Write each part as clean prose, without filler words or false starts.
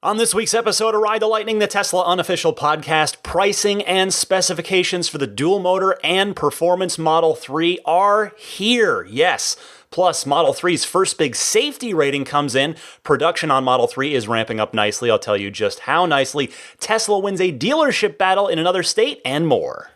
On this week's episode of Ride the Lightning, the Tesla unofficial podcast, pricing and specifications for the dual motor and performance Model 3 are here. Yes. Plus, Model 3's first big safety rating comes in. Production on Model 3 is ramping up nicely. I'll tell you just how nicely. Tesla wins a dealership battle in another state, and more.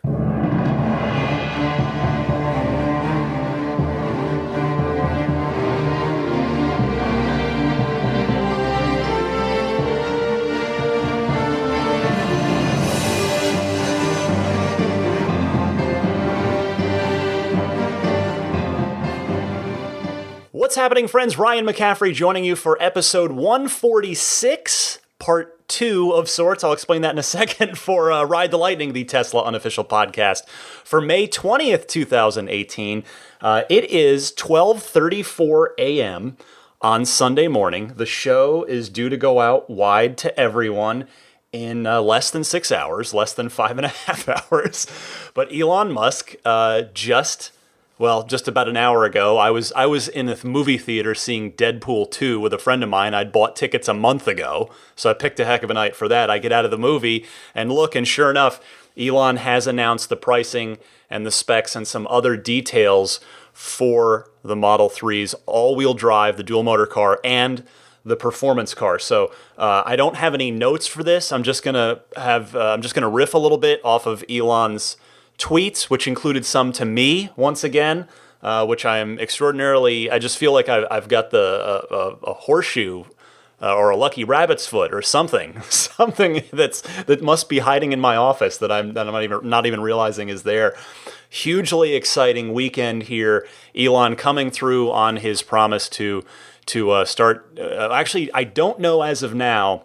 What's happening, friends? Ryan McCaffrey joining you for episode 146, part 2 of sorts. I'll explain that in a second for Ride the Lightning, the Tesla unofficial podcast for May 20th, 2018. It is 12:34 a.m. on Sunday morning. The show is due to go out wide to everyone in less than 6 hours, less than 5.5 hours. But Elon Musk just about an hour ago, I was in a movie theater seeing Deadpool 2 with a friend of mine. I'd bought tickets a month ago, so I picked a heck of a night for that. I get out of the movie and look, and sure enough, Elon has announced the pricing and the specs and some other details for the Model 3's all-wheel drive, the dual-motor car, and the performance car. So I don't have any notes for this. I'm just gonna riff a little bit off of Elon's tweets, which included some to me once again, which I am extraordinarily. I just feel like I've got a horseshoe or a lucky rabbit's foot or something that must be hiding in my office that I'm not even realizing is there. Hugely exciting weekend here. Elon coming through on his promise to start. Actually, I don't know as of now.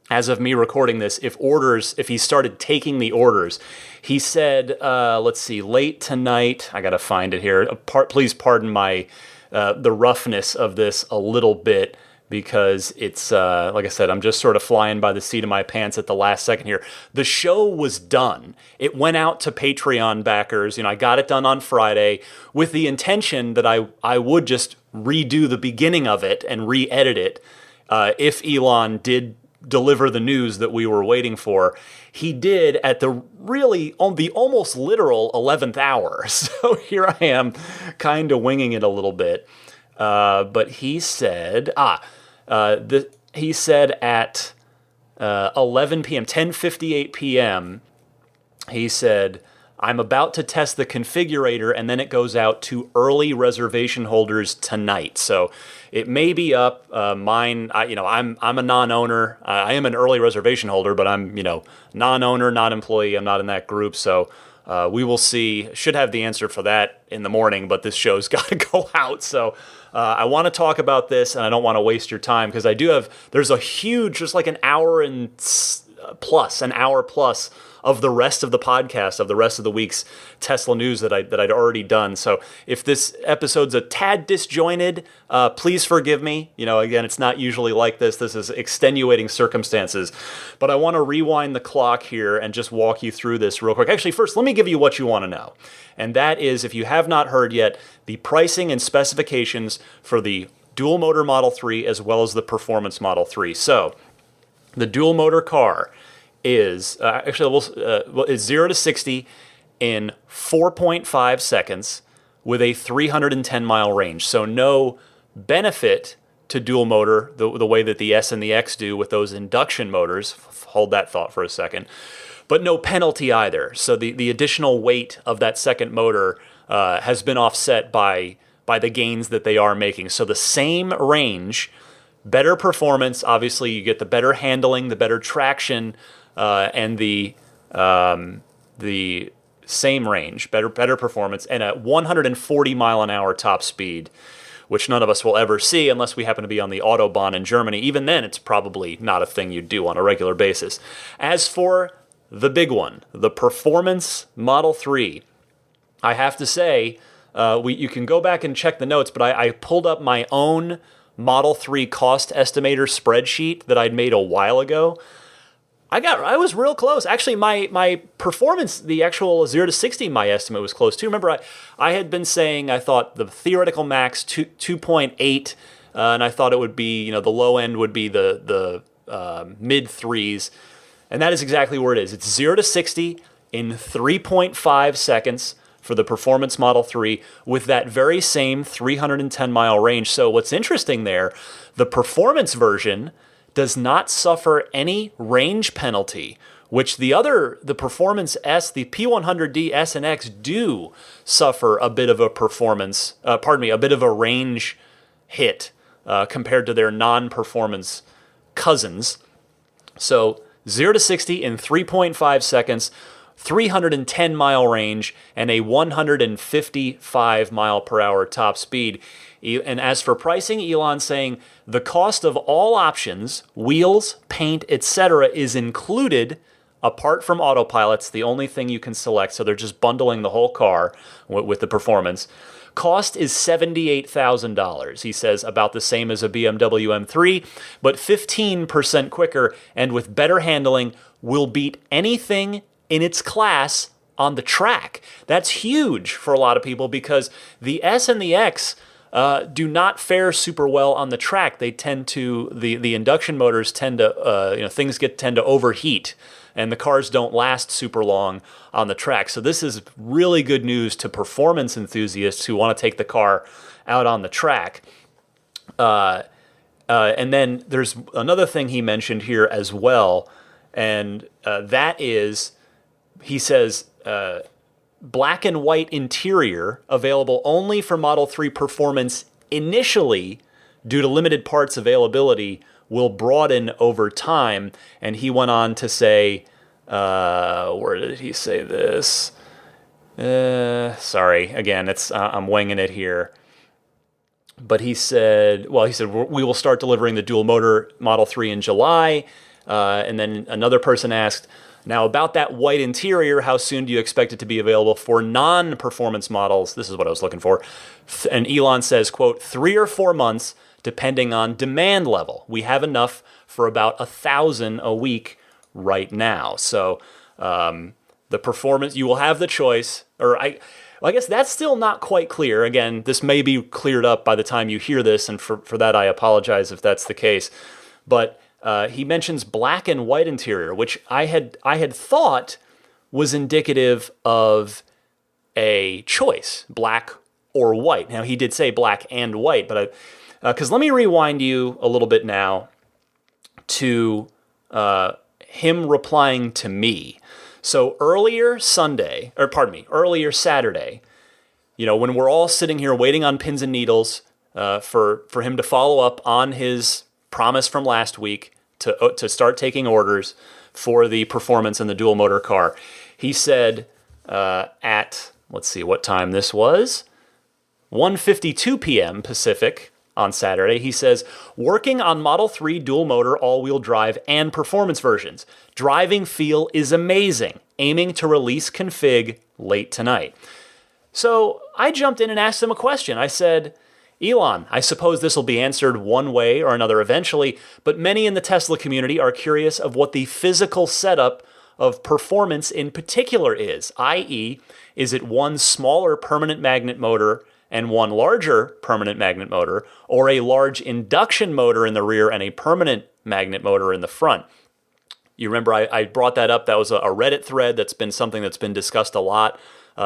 As of me recording this, if he started taking the orders. He said, let's see, late tonight, I gotta find it here. Please pardon my, the roughness of this a little bit, because it's, like I said, I'm just sort of flying by the seat of my pants at the last second here. The show was done. It went out to Patreon backers. I got it done on Friday with the intention that I would just redo the beginning of it and re-edit it, if Elon did deliver the news that we were waiting for. He did at the almost literal 11th hour. So here I am kind of winging it a little bit. But he said, he said at 11 p.m., 10:58 p.m., he said, I'm about to test the configurator, and then it goes out to early reservation holders tonight. So it may be up. Mine, I'm a non-owner. I am an early reservation holder, but I'm non-owner, not employee. I'm not in that group. So we will see. Should have the answer for that in the morning, but this show's got to go out. So I want to talk about this, and I don't want to waste your time because there's a huge, just like an hour plus of the rest of the podcast, of the rest of the week's Tesla news that I'd already done. So if this episode's a tad disjointed, please forgive me. Again, it's not usually like this. This is extenuating circumstances. But I want to rewind the clock here and just walk you through this real quick. Actually, first, let me give you what you want to know. And that is, if you have not heard yet, the pricing and specifications for the dual motor Model 3 as well as the performance Model 3. So the dual motor car is is 0 to 60 in 4.5 seconds with a 310-mile range. So no benefit to dual motor the way that the S and the X do with those induction motors. Hold that thought for a second. But no penalty either. So the additional weight of that second motor has been offset by the gains that they are making. So the same range, better performance. Obviously, you get the better handling, the better traction, and the same range, better performance, and a 140 mile an hour top speed, which none of us will ever see unless we happen to be on the Autobahn in Germany. Even then, it's probably not a thing you do on a regular basis. As for the big one, the performance Model 3, I have to say, you can go back and check the notes, but I pulled up my own Model 3 cost estimator spreadsheet that I'd made a while ago. I was real close. Actually, my performance, the actual 0 to 60, my estimate was close too. Remember, I had been saying I thought the theoretical max 2.8, and I thought it would be, the low end would be the mid threes. And that is exactly where it is. It's 0 to 60 in 3.5 seconds for the Performance Model 3 with that very same 310-mile range. So what's interesting there, the Performance version does not suffer any range penalty, which the Performance S, the P100D S and X do suffer a bit of a a bit of a range hit compared to their non-performance cousins. So 0 to 60 in 3.5 seconds, 310-mile range, and a 155 mile per hour top speed. And as for pricing, Elon's saying the cost of all options, wheels, paint, etc., is included apart from autopilots, the only thing you can select. So they're just bundling the whole car with the Performance. Cost is $78,000. He says about the same as a BMW M3, but 15% quicker and with better handling will beat anything in its class on the track. That's huge for a lot of people because the S and the X do not fare super well on the track. They tend to, the induction motors tend to, things tend to overheat, and the cars don't last super long on the track. So this is really good news to performance enthusiasts who want to take the car out on the track. And then there's another thing he mentioned here as well, and that is, he says, black and white interior available only for Model 3 Performance initially due to limited parts availability will broaden over time. And he went on to say, where did he say this? Sorry, again, I'm winging it here. But he said, we will start delivering the dual motor Model 3 in July. And then another person asked, now about that white interior, how soon do you expect it to be available for non-performance models? This is what I was looking for. And Elon says, quote, 3 or 4 months, depending on demand level. We have enough for about 1,000 a week right now. So the Performance, you will have the choice, I guess that's still not quite clear. Again, this may be cleared up by the time you hear this, and for that I apologize if that's the case. But he mentions black and white interior, which I had thought was indicative of a choice, black or white. Now, he did say black and white, but because let me rewind you a little bit now to him replying to me. So earlier Saturday, when we're all sitting here waiting on pins and needles for him to follow up on his promise from last week to start taking orders for the Performance and the dual motor car. He said at, let's see what time this was, 1:52 p.m. Pacific on Saturday, he says, working on Model 3 dual motor all-wheel drive and performance versions. Driving feel is amazing. Aiming to release config late tonight. So I jumped in and asked him a question. I said, Elon, I suppose this will be answered one way or another eventually, but many in the Tesla community are curious of what the physical setup of Performance in particular is, i.e., is it one smaller permanent magnet motor and one larger permanent magnet motor, or a large induction motor in the rear and a permanent magnet motor in the front? You remember I brought that up. That was a Reddit thread that's been something that's been discussed a lot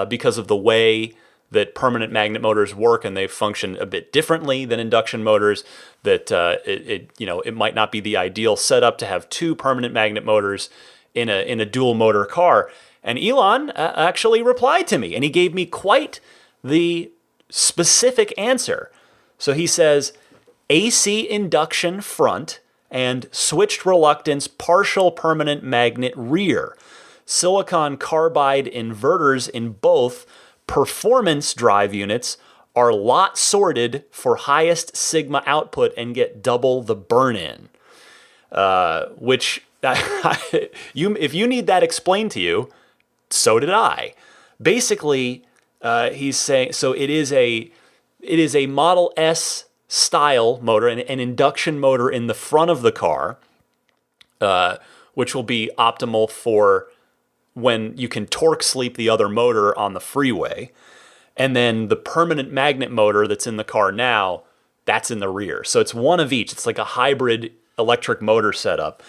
because of the way that permanent magnet motors work, and they function a bit differently than induction motors. That it might not be the ideal setup to have two permanent magnet motors in a dual motor car. And Elon actually replied to me, and he gave me quite the specific answer. So he says, AC induction front and switched reluctance partial permanent magnet rear. Silicon carbide inverters in both performance drive units are lot sorted for highest sigma output and get double the burn-in. Which, if you need that explained to you, so did I. Basically, he's saying, so it is a Model S style motor, an induction motor in the front of the car, which will be optimal for when you can torque sleep the other motor on the freeway. And then the permanent magnet motor that's in the car now, that's in the rear. So it's one of each. It's like a hybrid electric motor setup.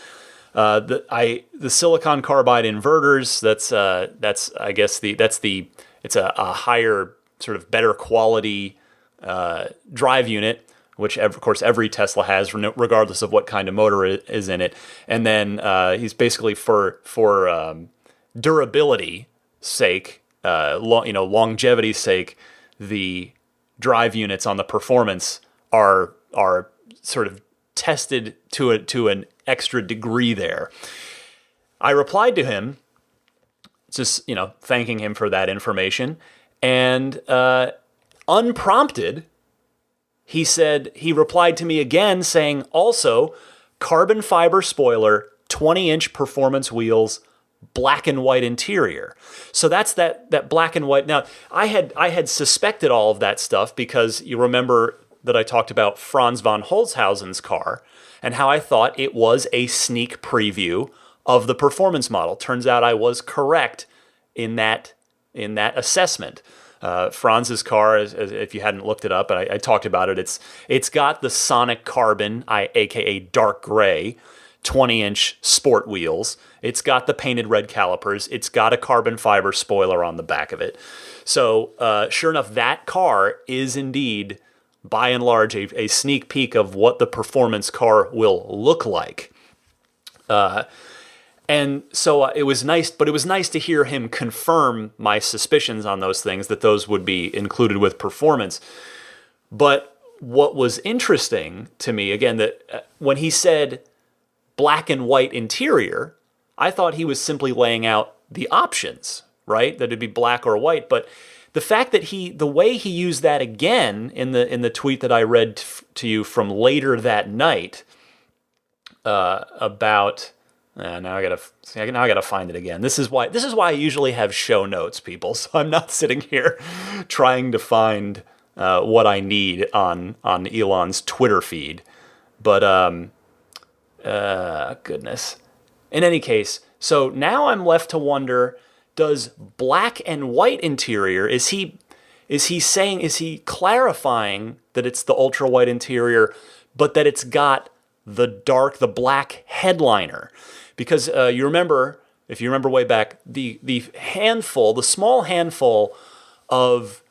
The silicon carbide inverters. That's I guess it's a higher sort of better quality drive unit, which of course every Tesla has, regardless of what kind of motor is in it. And then he's basically for durability sake, longevity's sake, the drive units on the performance are sort of tested to an extra degree there. I replied to him, just thanking him for that information, and unprompted, he replied to me again saying, also carbon fiber spoiler, 20-inch performance wheels, black and white interior. So that's that black and white. Now, I had suspected all of that stuff because you remember that I talked about Franz von Holzhausen's car and how I thought it was a sneak preview of the performance model. Turns out I was correct in that assessment. Franz's car, if you hadn't looked it up, and I talked about it, it's got the Sonic Carbon, aka dark gray, 20-inch sport wheels. It's got the painted red calipers. It's got a carbon fiber spoiler on the back of it. So sure enough, that car is indeed, by and large, a sneak peek of what the performance car will look like. And so it was nice, but it was nice to hear him confirm my suspicions on those things, that those would be included with performance. But what was interesting to me, again, that when he said black and white interior, I thought he was simply laying out the options, right? That it'd be black or white. But the fact that the way he used that again in the tweet that I read to you from later that night about. Now I gotta find it again. This is why I usually have show notes, people. So I'm not sitting here trying to find what I need on Elon's Twitter feed. But goodness. In any case, so now I'm left to wonder: does black and white interior, is he clarifying that it's the ultra white interior, but that it's got the black headliner? Because if you remember way back, the small handful of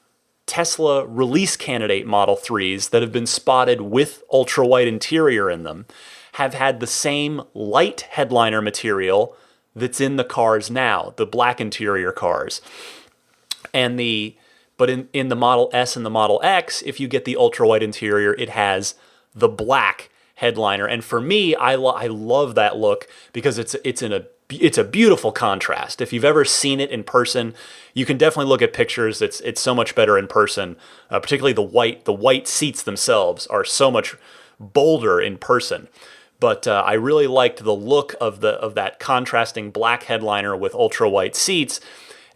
Tesla release candidate Model 3s that have been spotted with ultra white interior in them have had the same light headliner material that's in the cars now, the black interior cars. But in the Model S and the Model X, if you get the ultra white interior, it has the black headliner. And for me, I love that look because it's a beautiful contrast. If you've ever seen it in person, you can definitely look at pictures. It's so much better in person. Particularly the white seats themselves are so much bolder in person. But I really liked the look of that contrasting black headliner with ultra white seats.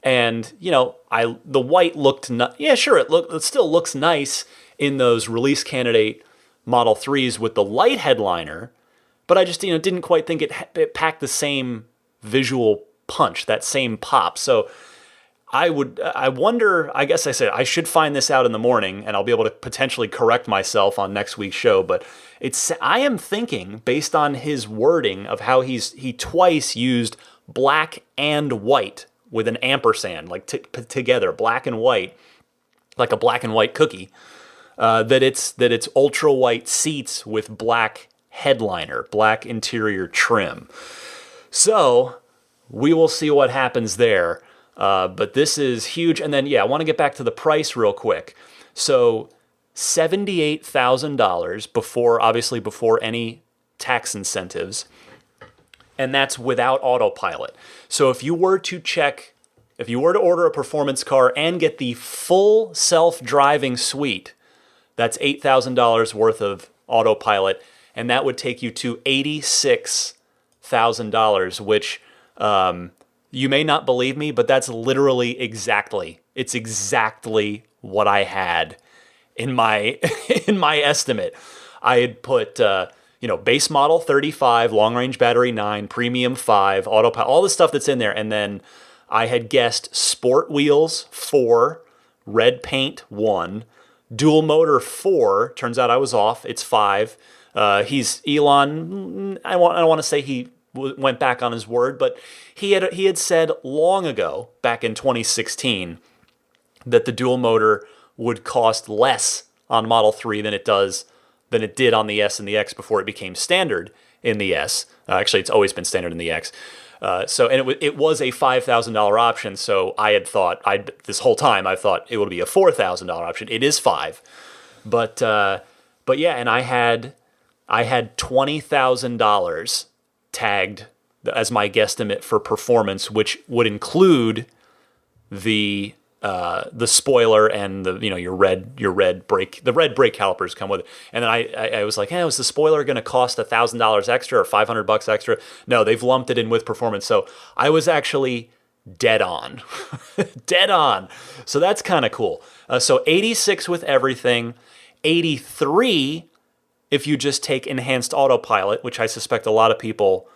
And the white looked it still looks nice in those release candidate Model 3s with the light headliner, but I just didn't quite think it packed the same visual punch, that same pop. So I wonder, I guess I said I should find this out in the morning and I'll be able to potentially correct myself on next week's show, but I am thinking, based on his wording of how he twice used black and white with an ampersand, like together, black and white, like a black and white cookie, that it's ultra white seats with black headliner, black interior trim. So we will see what happens there. But this is huge. And then, I want to get back to the price real quick. So $78,000 before any tax incentives. And that's without autopilot. So if you were to order a performance car and get the full self-driving suite, that's $8,000 worth of autopilot, and that would take you to $86,000, which you may not believe me, but that's literally exactly what I had in my estimate. I had put base model 35, long range battery 9, premium 5, autopilot, all the stuff that's in there, and then I had guessed sport wheels 4, red paint 1. Dual motor 4, turns out I was off, it's 5. He's Elon. I don't want to say he went back on his word, but he had said long ago, back in 2016, that the dual motor would cost less on Model 3 than it did on the S and the X before it became standard in the S. Actually, it's always been standard in the X. It was a $5,000 option. So I had thought this whole time I thought it would be a $4,000 option. It is $5,000, but yeah, and I had $20,000 tagged as my guesstimate for performance, which would include the spoiler and your red brake. The red brake calipers come with it. And then I was like, hey, was the spoiler going to cost $1,000 extra or $500 extra? No, they've lumped it in with performance. So I was actually dead on, dead on. So that's kind of cool. So 86 with everything, 83 if you just take enhanced autopilot, which I suspect a lot of people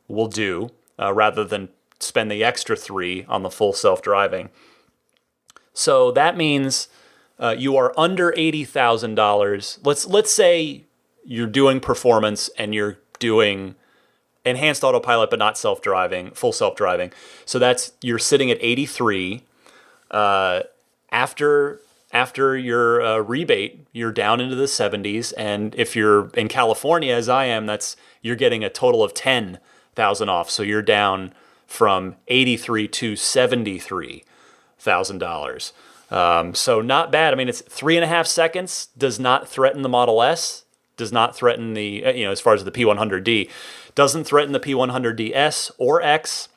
will do rather than spend the extra 3 on the full self-driving. So that means you are under $80,000. Let's say you're doing performance and you're doing enhanced autopilot but not self-driving, full self-driving. So you're sitting at 83. After your rebate, you're down into the 70s, and if you're in California, as I am, you're getting a total of $10,000 off. So you're down from 83 to $73,000. So not bad. I mean, it's 3.5 seconds. Does not threaten the Model S. Does not threaten the as far as the P100D, doesn't threaten the P100D S or X,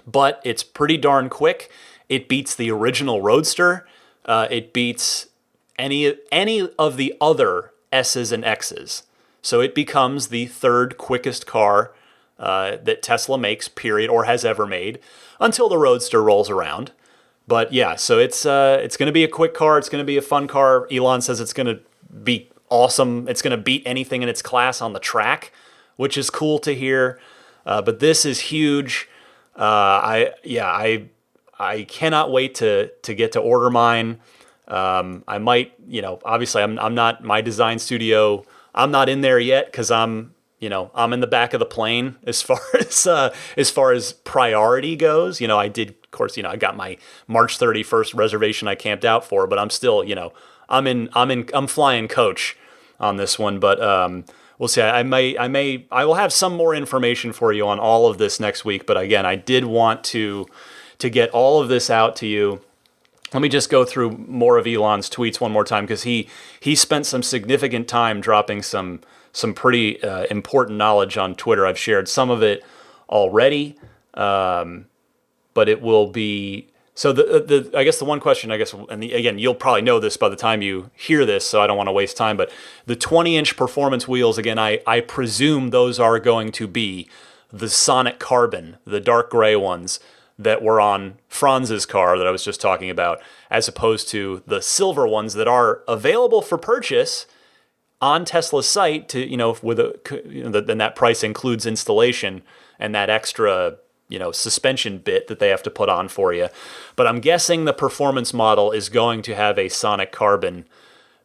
but it's pretty darn quick. It beats the original Roadster. It beats any of the other S's and X's. So it becomes the third quickest car that Tesla makes, period, or has ever made, until the Roadster rolls around. But yeah, so it's going to be a quick car. It's going to be a fun car. Elon says it's going to be awesome. It's going to beat anything in its class on the track, which is cool to hear. But this is huge. I cannot wait to get to order mine. I might, obviously I'm not my design studio. I'm not in there yet because I'm in the back of the plane as far as priority goes. I did, of course, I got my March 31st reservation I camped out for, but I'm still, I'm flying coach on this one, but we'll see. I will have some more information for you on all of this next week. But again, I did want to get all of this out to you. Let me just go through more of Elon's tweets one more time, because he spent some significant time dropping some pretty important knowledge on Twitter. I've shared some of it already, but it will be... So I guess the one question, again, you'll probably know this by the time you hear this, so I don't want to waste time, but the 20-inch performance wheels, again, I presume those are going to be the Sonic Carbon, the dark gray ones that were on Franz's car that I was just talking about, as opposed to the silver ones that are available for purchase on Tesla's site to, then that price includes installation and that extra, suspension bit that they have to put on for you. But I'm guessing the performance model is going to have a Sonic Carbon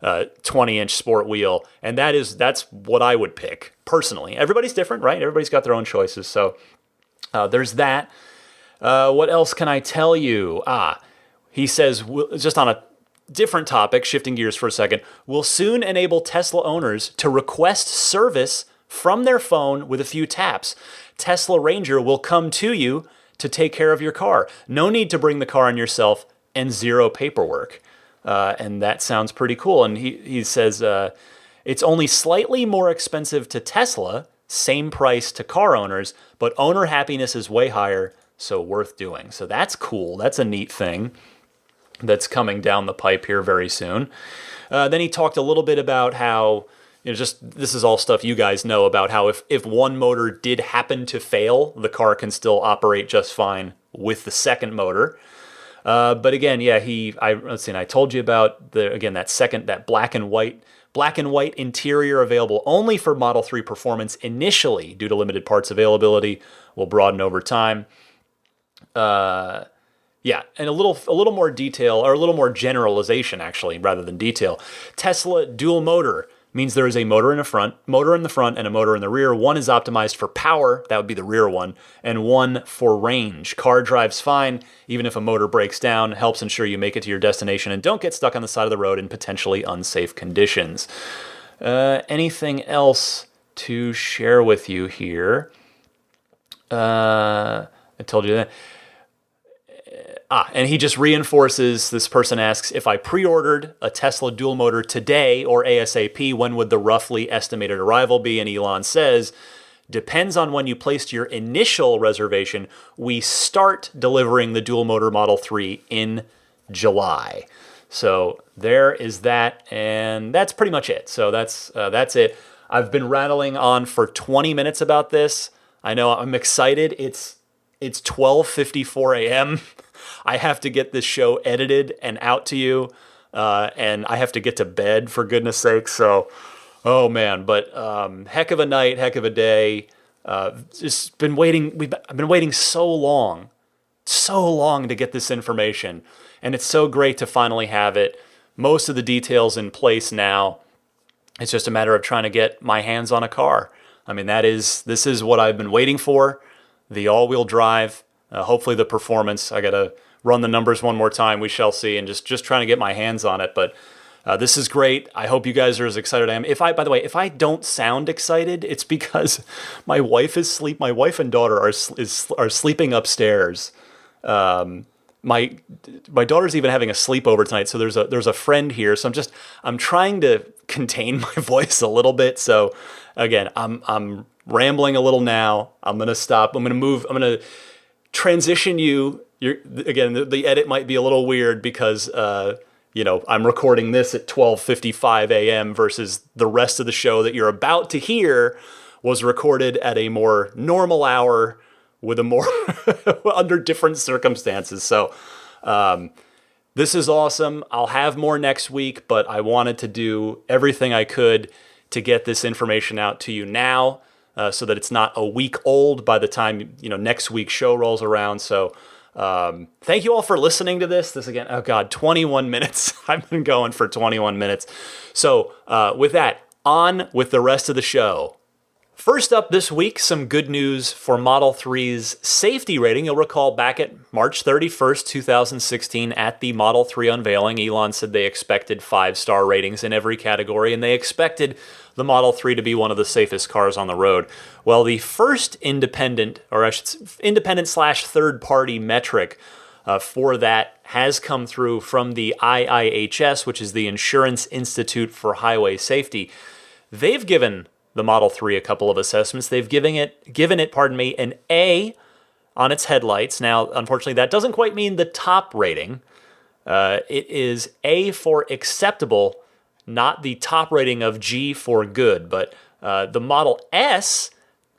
20-inch sport wheel, and that's what I would pick personally. Everybody's different, right? Everybody's got their own choices. So there's that. What else can I tell you? He says, just on a different topic, shifting gears for a second, will soon enable Tesla owners to request service from their phone with a few taps. Tesla Ranger will come to you to take care of your car. No need to bring the car in yourself, and zero paperwork. And that sounds pretty cool. And he says it's only slightly more expensive to Tesla, same price to car owners, but owner happiness is way higher, so worth doing. So that's cool. That's a neat thing that's coming down the pipe here very soon. Then he talked a little bit about how, this is all stuff you guys know about, how if one motor did happen to fail, the car can still operate just fine with the second motor. But again, yeah, I told you about that black and white interior available only for Model 3 performance initially due to limited parts availability, will broaden over time. And a little more detail, or a little more generalization actually, rather than detail. Tesla dual motor, means there is a motor in the front, and a motor in the rear. One is optimized for power, that would be the rear one, and one for range. Car drives fine, even if a motor breaks down, helps ensure you make it to your destination and don't get stuck on the side of the road in potentially unsafe conditions. Anything else to share with you here? I told you that. And he just reinforces, this person asks, if I pre-ordered a Tesla dual motor today or ASAP, when would the roughly estimated arrival be? And Elon says, depends on when you placed your initial reservation. We start delivering the dual motor Model 3 in July. So there is that, and that's pretty much it. So that's it. I've been rattling on for 20 minutes about this. I know I'm excited. It's 12:54 a.m. I have to get this show edited and out to you, and I have to get to bed, for goodness sake. So, oh man, but heck of a night, heck of a day. Just been waiting. I've been waiting so long to get this information, and it's so great to finally have it. Most of the details in place now. It's just a matter of trying to get my hands on a car. I mean, this is what I've been waiting for. The all-wheel drive, hopefully the performance. I got to run the numbers one more time. We shall see, and just trying to get my hands on it. But this is great. I hope you guys are as excited as I am. By the way, if I don't sound excited, it's because my wife is asleep. My wife and daughter are sleeping upstairs. My daughter's even having a sleepover tonight, so there's a friend here. So I'm trying to contain my voice a little bit. So again, I'm rambling a little now. I'm gonna stop. I'm gonna transition you. The edit might be a little weird because I'm recording this at 12:55 a.m. versus the rest of the show that you're about to hear was recorded at a more normal hour with a more under different circumstances. So this is awesome. I'll have more next week, but I wanted to do everything I could to get this information out to you now, so that it's not a week old by the time next week's show rolls around. So thank you all for listening to this. This again, 21 minutes. I've been going for 21 minutes. So with that, on with the rest of the show. First up this week, some good news for Model 3's safety rating. You'll recall back at March 31st, 2016, at the Model 3 unveiling, Elon said they expected 5-star ratings in every category, and they expected the Model 3 to be one of the safest cars on the road. Well, the first independent / third-party metric for that has come through from the IIHS, which is the Insurance Institute for Highway Safety. They've given the Model 3 a couple of assessments. They've given it, an A on its headlights. Now, unfortunately, that doesn't quite mean the top rating. It is A for acceptable, not the top rating of G for good. But the Model S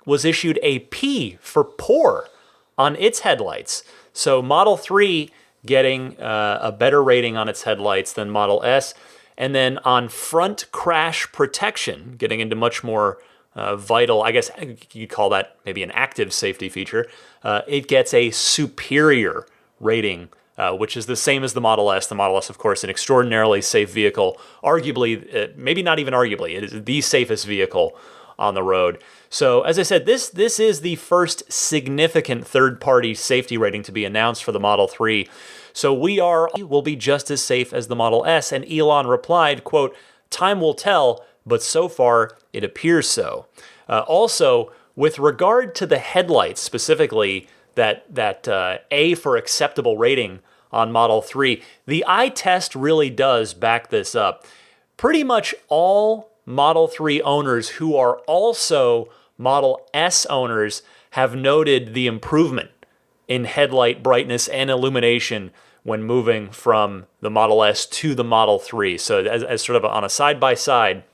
was issued a P for poor on its headlights. So Model 3 getting a better rating on its headlights than Model S. And then on front crash protection, getting into much more vital, I guess you'd call that maybe an active safety feature, it gets a superior rating, which is the same as the Model S. The Model S, of course, an extraordinarily safe vehicle, arguably, maybe not even arguably, it is the safest vehicle on the road. So as I said, this is the first significant third-party safety rating to be announced for the Model 3. So will be just as safe as the Model S. And Elon replied, quote, time will tell, but so far it appears so. Also, with regard to the headlights, specifically that A for acceptable rating on Model 3, the eye test really does back this up. Pretty much all Model 3 owners who are also Model S owners have noted the improvement in headlight brightness and illumination when moving from the Model S to the Model 3. So as sort of on a side-by-side,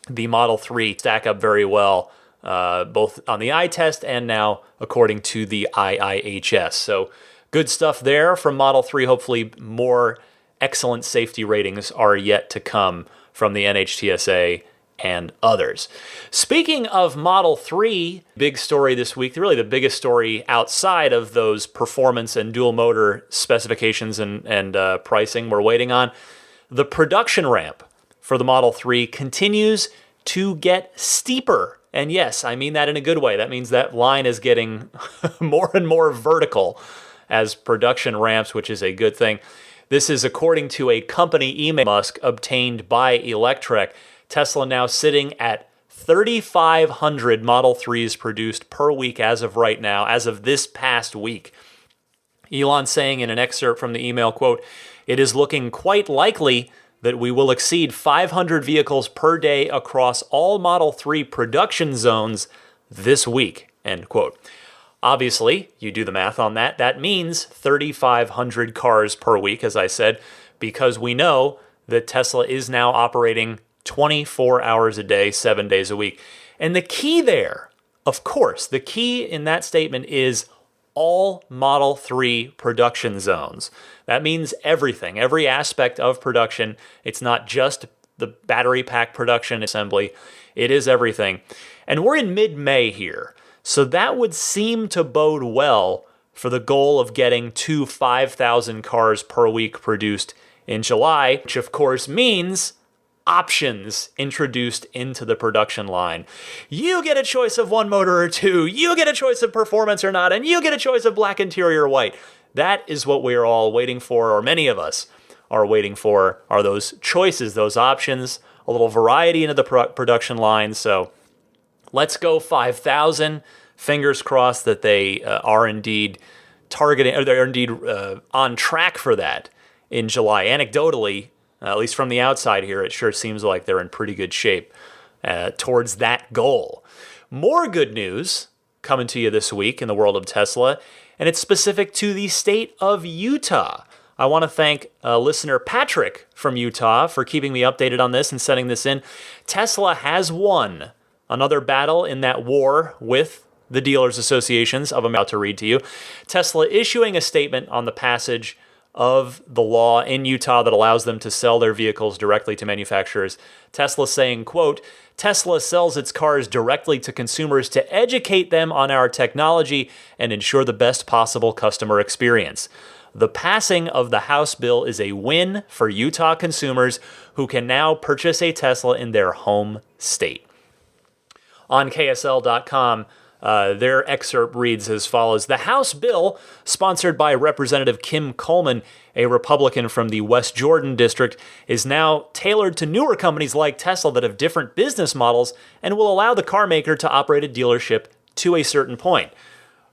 the Model 3 stack up very well, both on the eye test and now according to the IIHS. So good stuff there from Model 3. Hopefully more excellent safety ratings are yet to come from the NHTSA and others. Speaking of Model 3, big story this week, really the biggest story outside of those performance and dual motor specifications and pricing we're waiting on, the production ramp for the Model 3 continues to get steeper. And yes, I mean that in a good way. That means that line is getting more and more vertical as production ramps, which is a good thing. This is according to a company email Musk obtained by Electrek. Tesla now sitting at 3,500 Model 3s produced per week as of right now, as of this past week. Elon saying in an excerpt from the email, quote, "It is looking quite likely that we will exceed 500 vehicles per day across all Model 3 production zones this week," end quote. Obviously, you do the math on that. That means 3,500 cars per week, as I said, because we know that Tesla is now operating 24 hours a day, 7 days a week. And the key there, of course, the key in that statement is all Model 3 production zones. That means everything, every aspect of production. It's not just the battery pack production assembly. It is everything. And we're in mid-May here. So that would seem to bode well for the goal of getting to 5,000 cars per week produced in July, which of course means options introduced into the production line. You get a choice of one motor or two, you get a choice of performance or not, and you get a choice of black interior or white. That is what we are all waiting for, or many of us are waiting for, are those choices, those options, a little variety into the production line. So let's go 5,000. Fingers crossed that they are indeed targeting, or they're indeed on track for that in July. Anecdotally, at least from the outside here, it sure seems like they're in pretty good shape towards that goal. More good news coming to you this week in the world of Tesla, and it's specific to the state of Utah. I want to thank listener Patrick from Utah for keeping me updated on this and sending this in. Tesla has won another battle in that war with the dealers' associations I'm about to read to you. Tesla issuing a statement on the passage of the law in Utah that allows them to sell their vehicles directly to manufacturers. Tesla saying, quote, "Tesla sells its cars directly to consumers to educate them on our technology and ensure the best possible customer experience. The passing of the House bill is a win for Utah consumers who can now purchase a Tesla in their home state." On KSL.com, their excerpt reads as follows. The House bill, sponsored by Representative Kim Coleman, a Republican from the West Jordan district, is now tailored to newer companies like Tesla that have different business models and will allow the car maker to operate a dealership to a certain point.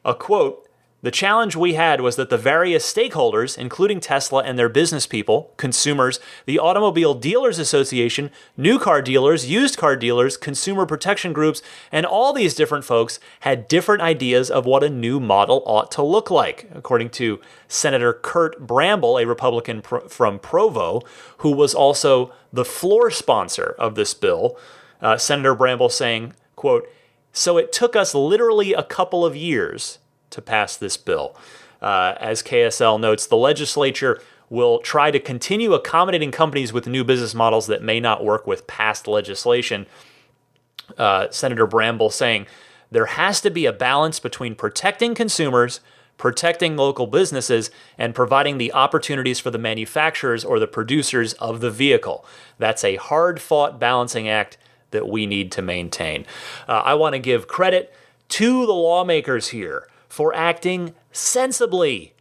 A quote, "The challenge we had was that the various stakeholders, including Tesla and their business people, consumers, the Automobile Dealers Association, new car dealers, used car dealers, consumer protection groups, and all these different folks had different ideas of what a new model ought to look like," according to Senator Kurt Bramble, a Republican from Provo, who was also the floor sponsor of this bill. Senator Bramble saying, quote, "So it took us literally a couple of years to pass this bill." As KSL notes, the legislature will try to continue accommodating companies with new business models that may not work with past legislation. Senator Bramble saying, "There has to be a balance between protecting consumers, protecting local businesses, and providing the opportunities for the manufacturers or the producers of the vehicle. That's a hard-fought balancing act that we need to maintain." I want to give credit to the lawmakers here for acting sensibly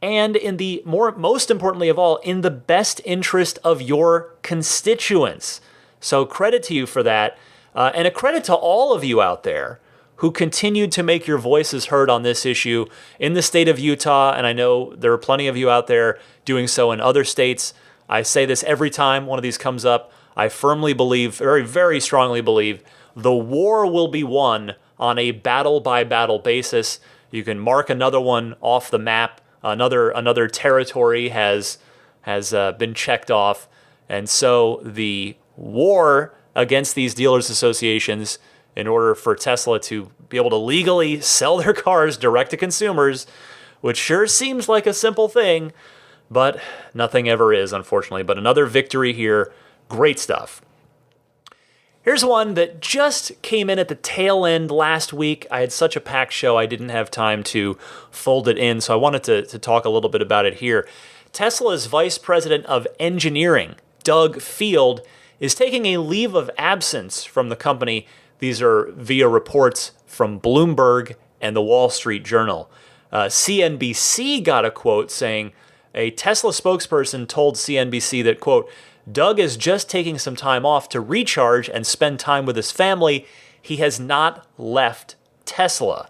and most importantly of all, in the best interest of your constituents. So credit to you for that, and a credit to all of you out there who continued to make your voices heard on this issue in the state of Utah, and I know there are plenty of you out there doing so in other states. I say this every time one of these comes up. I firmly believe, very, very strongly believe, the war will be won on a battle-by-battle basis. You can mark another one off the map. Another territory has been checked off. And so the war against these dealers associations, in order for Tesla to be able to legally sell their cars direct to consumers, which sure seems like a simple thing, but nothing ever is, unfortunately. But another victory here. Great stuff. Here's one that just came in at the tail end last week. I had such a packed show, I didn't have time to fold it in, so I wanted to talk a little bit about it here. Tesla's Vice President of Engineering, Doug Field, is taking a leave of absence from the company. These are via reports from Bloomberg and the Wall Street Journal. CNBC got a quote saying, a Tesla spokesperson told CNBC that, quote, Doug is just taking some time off to recharge and spend time with his family. He has not left Tesla.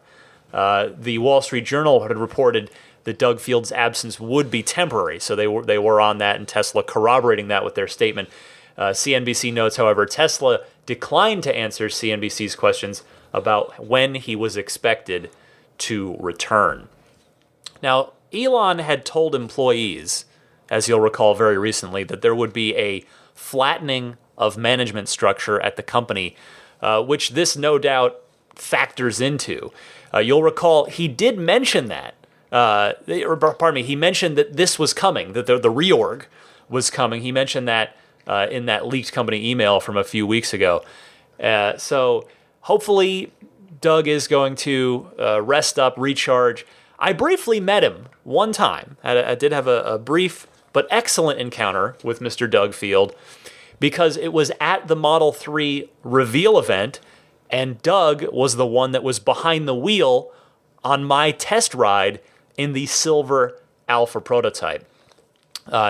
The Wall Street Journal had reported that Doug Field's absence would be temporary, so they were on that, and Tesla corroborating that with their statement. CNBC notes, however, Tesla declined to answer CNBC's questions about when he was expected to return. Now, Elon had told employees, as you'll recall very recently, that there would be a flattening of management structure at the company, which this no doubt factors into. You'll recall he did mention that. He mentioned that this was coming, that the reorg was coming. He mentioned that in that leaked company email from a few weeks ago. So hopefully Doug is going to rest up, recharge. I briefly met him one time. I did have a brief but excellent encounter with Mr. Doug Field because it was at the Model 3 reveal event, and Doug was the one that was behind the wheel on my test ride in the silver Alpha prototype.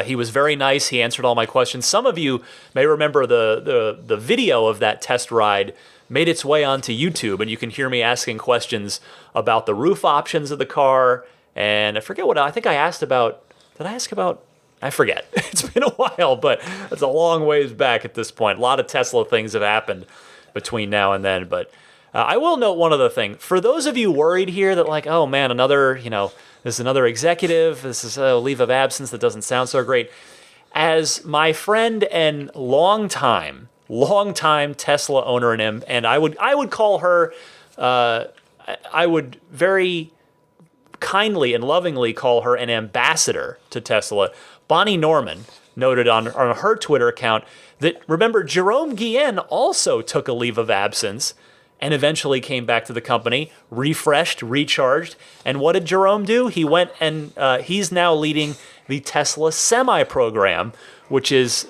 He was very nice. He answered all my questions. Some of you may remember the video of that test ride made its way onto YouTube, and you can hear me asking questions about the roof options of the car. And I forget what I think I asked about. Did I ask about? I forget. It's been a while, but it's a long ways back at this point. A lot of Tesla things have happened between now and then. But I will note one other thing. For those of you worried here that like, oh man, this is another executive. This is a leave of absence that doesn't sound so great. As my friend and longtime Tesla owner, and I would call her, I would very kindly and lovingly call her an ambassador to Tesla. Bonnie Norman noted on her Twitter account that, remember, Jerome Guillen also took a leave of absence and eventually came back to the company, refreshed, recharged. And what did Jerome do? He went and he's now leading the Tesla Semi program, which has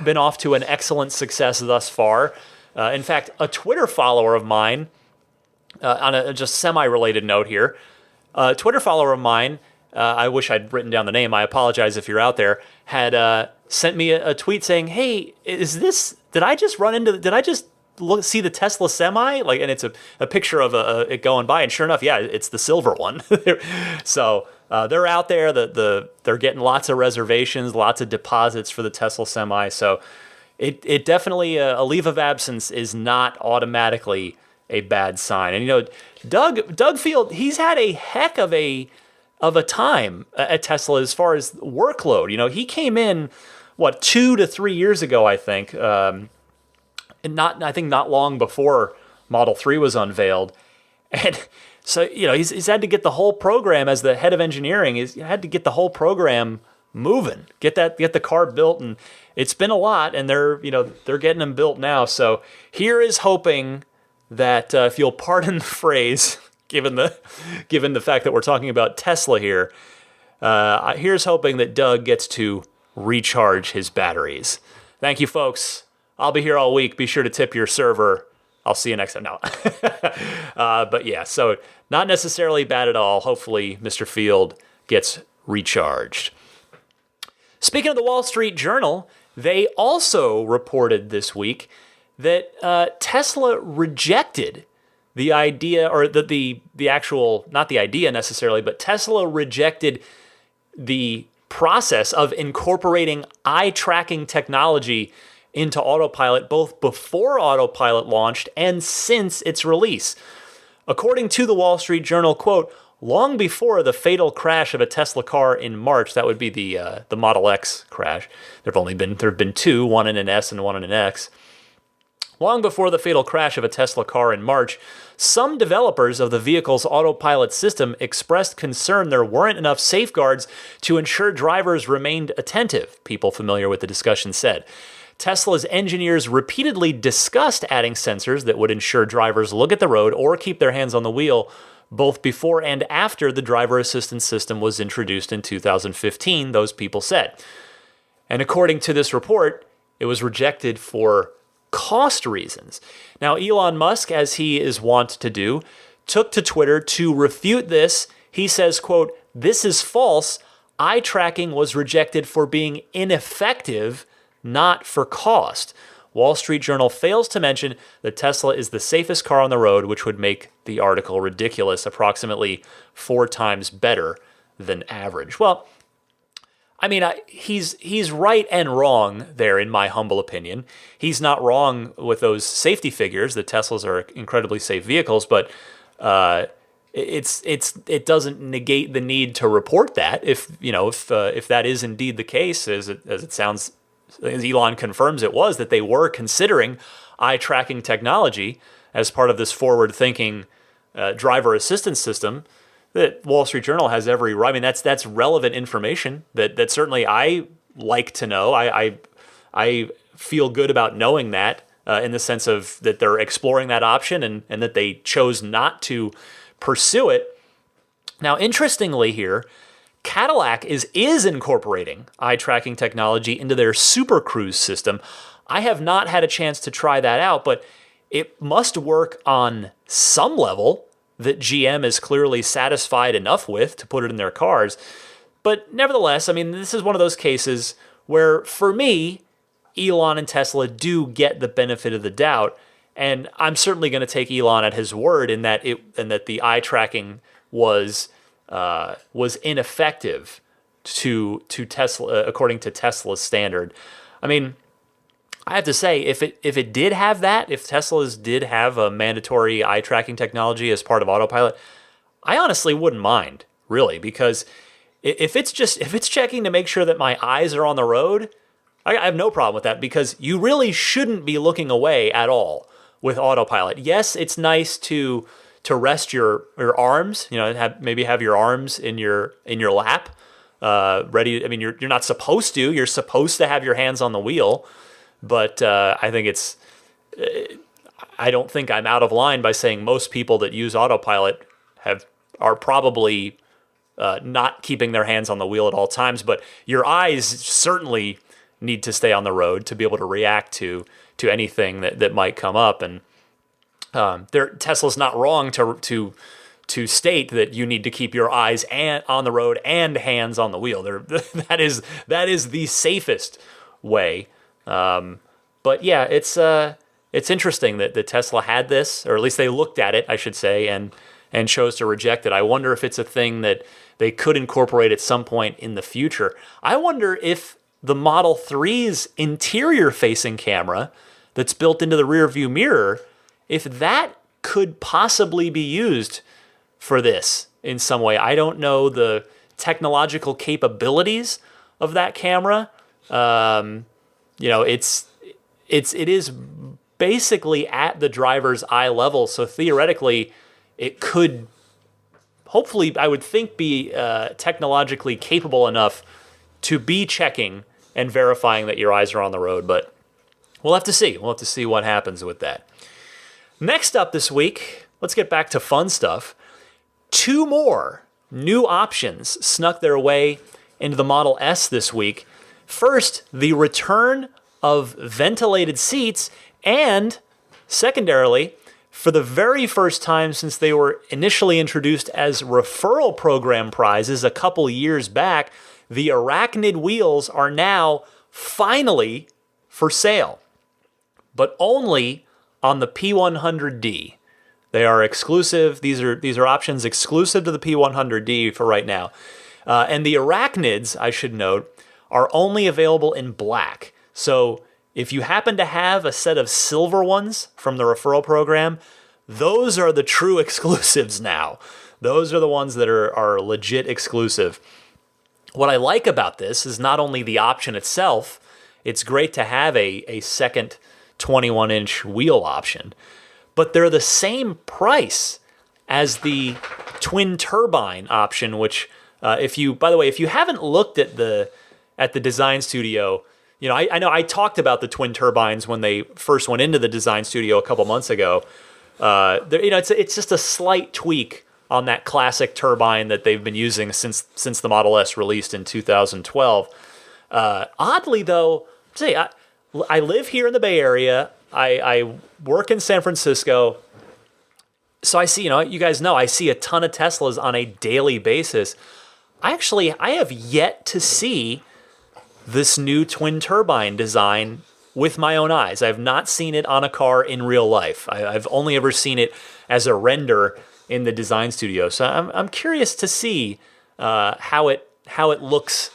been off to an excellent success thus far. In fact, a Twitter follower of mine, on a just semi-related note here, a Twitter follower of mine, I wish I'd written down the name, I apologize if you're out there, had sent me a tweet saying, hey, did I just see the Tesla Semi? And it's a picture of it going by, and sure enough, yeah, it's the silver one. So they're out there, they're getting lots of reservations, lots of deposits for the Tesla Semi, so it definitely, a leave of absence is not automatically a bad sign. And Doug Field, he's had a heck of a time at Tesla as far as workload. He came in 2 to 3 years ago, I think, and not long before Model 3 was unveiled, and so he's had to get the whole program as the head of engineering. He's had to get the whole program moving, get the car built, and it's been a lot. And they're getting them built now. So here is hoping that, if you'll pardon the phrase, given the fact that we're talking about Tesla here, here's hoping that Doug gets to recharge his batteries. Thank you, folks. I'll be here all week. Be sure to tip your server. I'll see you next time. No. But yeah, so not necessarily bad at all. Hopefully, Mr. Field gets recharged. Speaking of the Wall Street Journal, they also reported this week that Tesla rejected the idea, or the actual, not the idea necessarily, but Tesla rejected the process of incorporating eye tracking technology into autopilot, both before autopilot launched and since its release. According to the Wall Street Journal, quote, long before the fatal crash of a Tesla car in March, that would be the Model X crash. There have been two, one in an S and one in an X. Long before the fatal crash of a Tesla car in March, some developers of the vehicle's autopilot system expressed concern there weren't enough safeguards to ensure drivers remained attentive, people familiar with the discussion said. Tesla's engineers repeatedly discussed adding sensors that would ensure drivers look at the road or keep their hands on the wheel, both before and after the driver assistance system was introduced in 2015, those people said. And according to this report, It was rejected for cost reasons. Now, Elon Musk, as he is wont to do, took to Twitter to refute this. He says, quote, "This is false. Eye tracking was rejected for being ineffective, not for cost." Wall Street Journal fails to mention that Tesla is the safest car on the road, which would make the article ridiculous, approximately 4 times better than average. Well, I mean, he's right and wrong there, in my humble opinion. He's not wrong with those safety figures. The Teslas are incredibly safe vehicles, but it doesn't negate the need to report that if that is indeed the case, as it sounds, as Elon confirms it was, that they were considering eye tracking technology as part of this forward-thinking driver assistance system. That Wall Street Journal has every right. I mean, that's relevant information that certainly I like to know. I feel good about knowing that in the sense of that they're exploring that option and that they chose not to pursue it. Now, interestingly here, Cadillac is incorporating eye tracking technology into their Super Cruise system. I have not had a chance to try that out, but it must work on some level that GM is clearly satisfied enough with to put it in their cars. But nevertheless, I mean, this is one of those cases where, for me, Elon and Tesla do get the benefit of the doubt, and I'm certainly going to take Elon at his word in that the eye tracking was ineffective to Tesla, according to Tesla's standard. I mean, I have to say, if it did have that, if Teslas did have a mandatory eye tracking technology as part of autopilot, I honestly wouldn't mind, really, because if it's checking to make sure that my eyes are on the road, I have no problem with that, because you really shouldn't be looking away at all with autopilot. Yes, it's nice to rest your arms, maybe have your arms in your lap, ready. I mean, you're not supposed to. You're supposed to have your hands on the wheel. But I think I don't think I'm out of line by saying most people that use autopilot are probably not keeping their hands on the wheel at all times. But your eyes certainly need to stay on the road to be able to react to anything that might come up. And Tesla's not wrong to state that you need to keep your eyes on the road and hands on the wheel. That is the safest way. But yeah, it's interesting that Tesla had this, or at least they looked at it, I should say, and chose to reject it. I wonder if it's a thing that they could incorporate at some point in the future. I wonder if the Model 3's interior-facing camera that's built into the rear-view mirror, if that could possibly be used for this in some way. I don't know the technological capabilities of that camera. It is basically at the driver's eye level, so theoretically, it could, hopefully, I would think, be technologically capable enough to be checking and verifying that your eyes are on the road, but we'll have to see. We'll have to see what happens with that. Next up this week, let's get back to fun stuff. 2 more new options snuck their way into the Model S this week. First, the return of ventilated seats, and secondarily, for the very first time since they were initially introduced as referral program prizes a couple years back, the Arachnid wheels are now finally for sale, but only on the P100D. They are exclusive. These are options exclusive to the P100D for right now. And the Arachnids, I should note, are only available in black. So if you happen to have a set of silver ones from the referral program, those are the true exclusives now. Those are the ones that are legit exclusive. What I like about this is not only the option itself, it's great to have a second 21-inch wheel option, but they're the same price as the twin turbine option, which if you haven't looked at the design studio, I know I talked about the twin turbines when they first went into the design studio a couple months ago. It's just a slight tweak on that classic turbine that they've been using since the Model S released in 2012. Oddly, though, I live here in the Bay Area. I work in San Francisco. So I see, you guys know, I see a ton of Teslas on a daily basis. I have yet to see this new twin turbine design with my own eyes. I've not seen it on a car in real life. I've only ever seen it as a render in the design studio. So I'm curious to see how it looks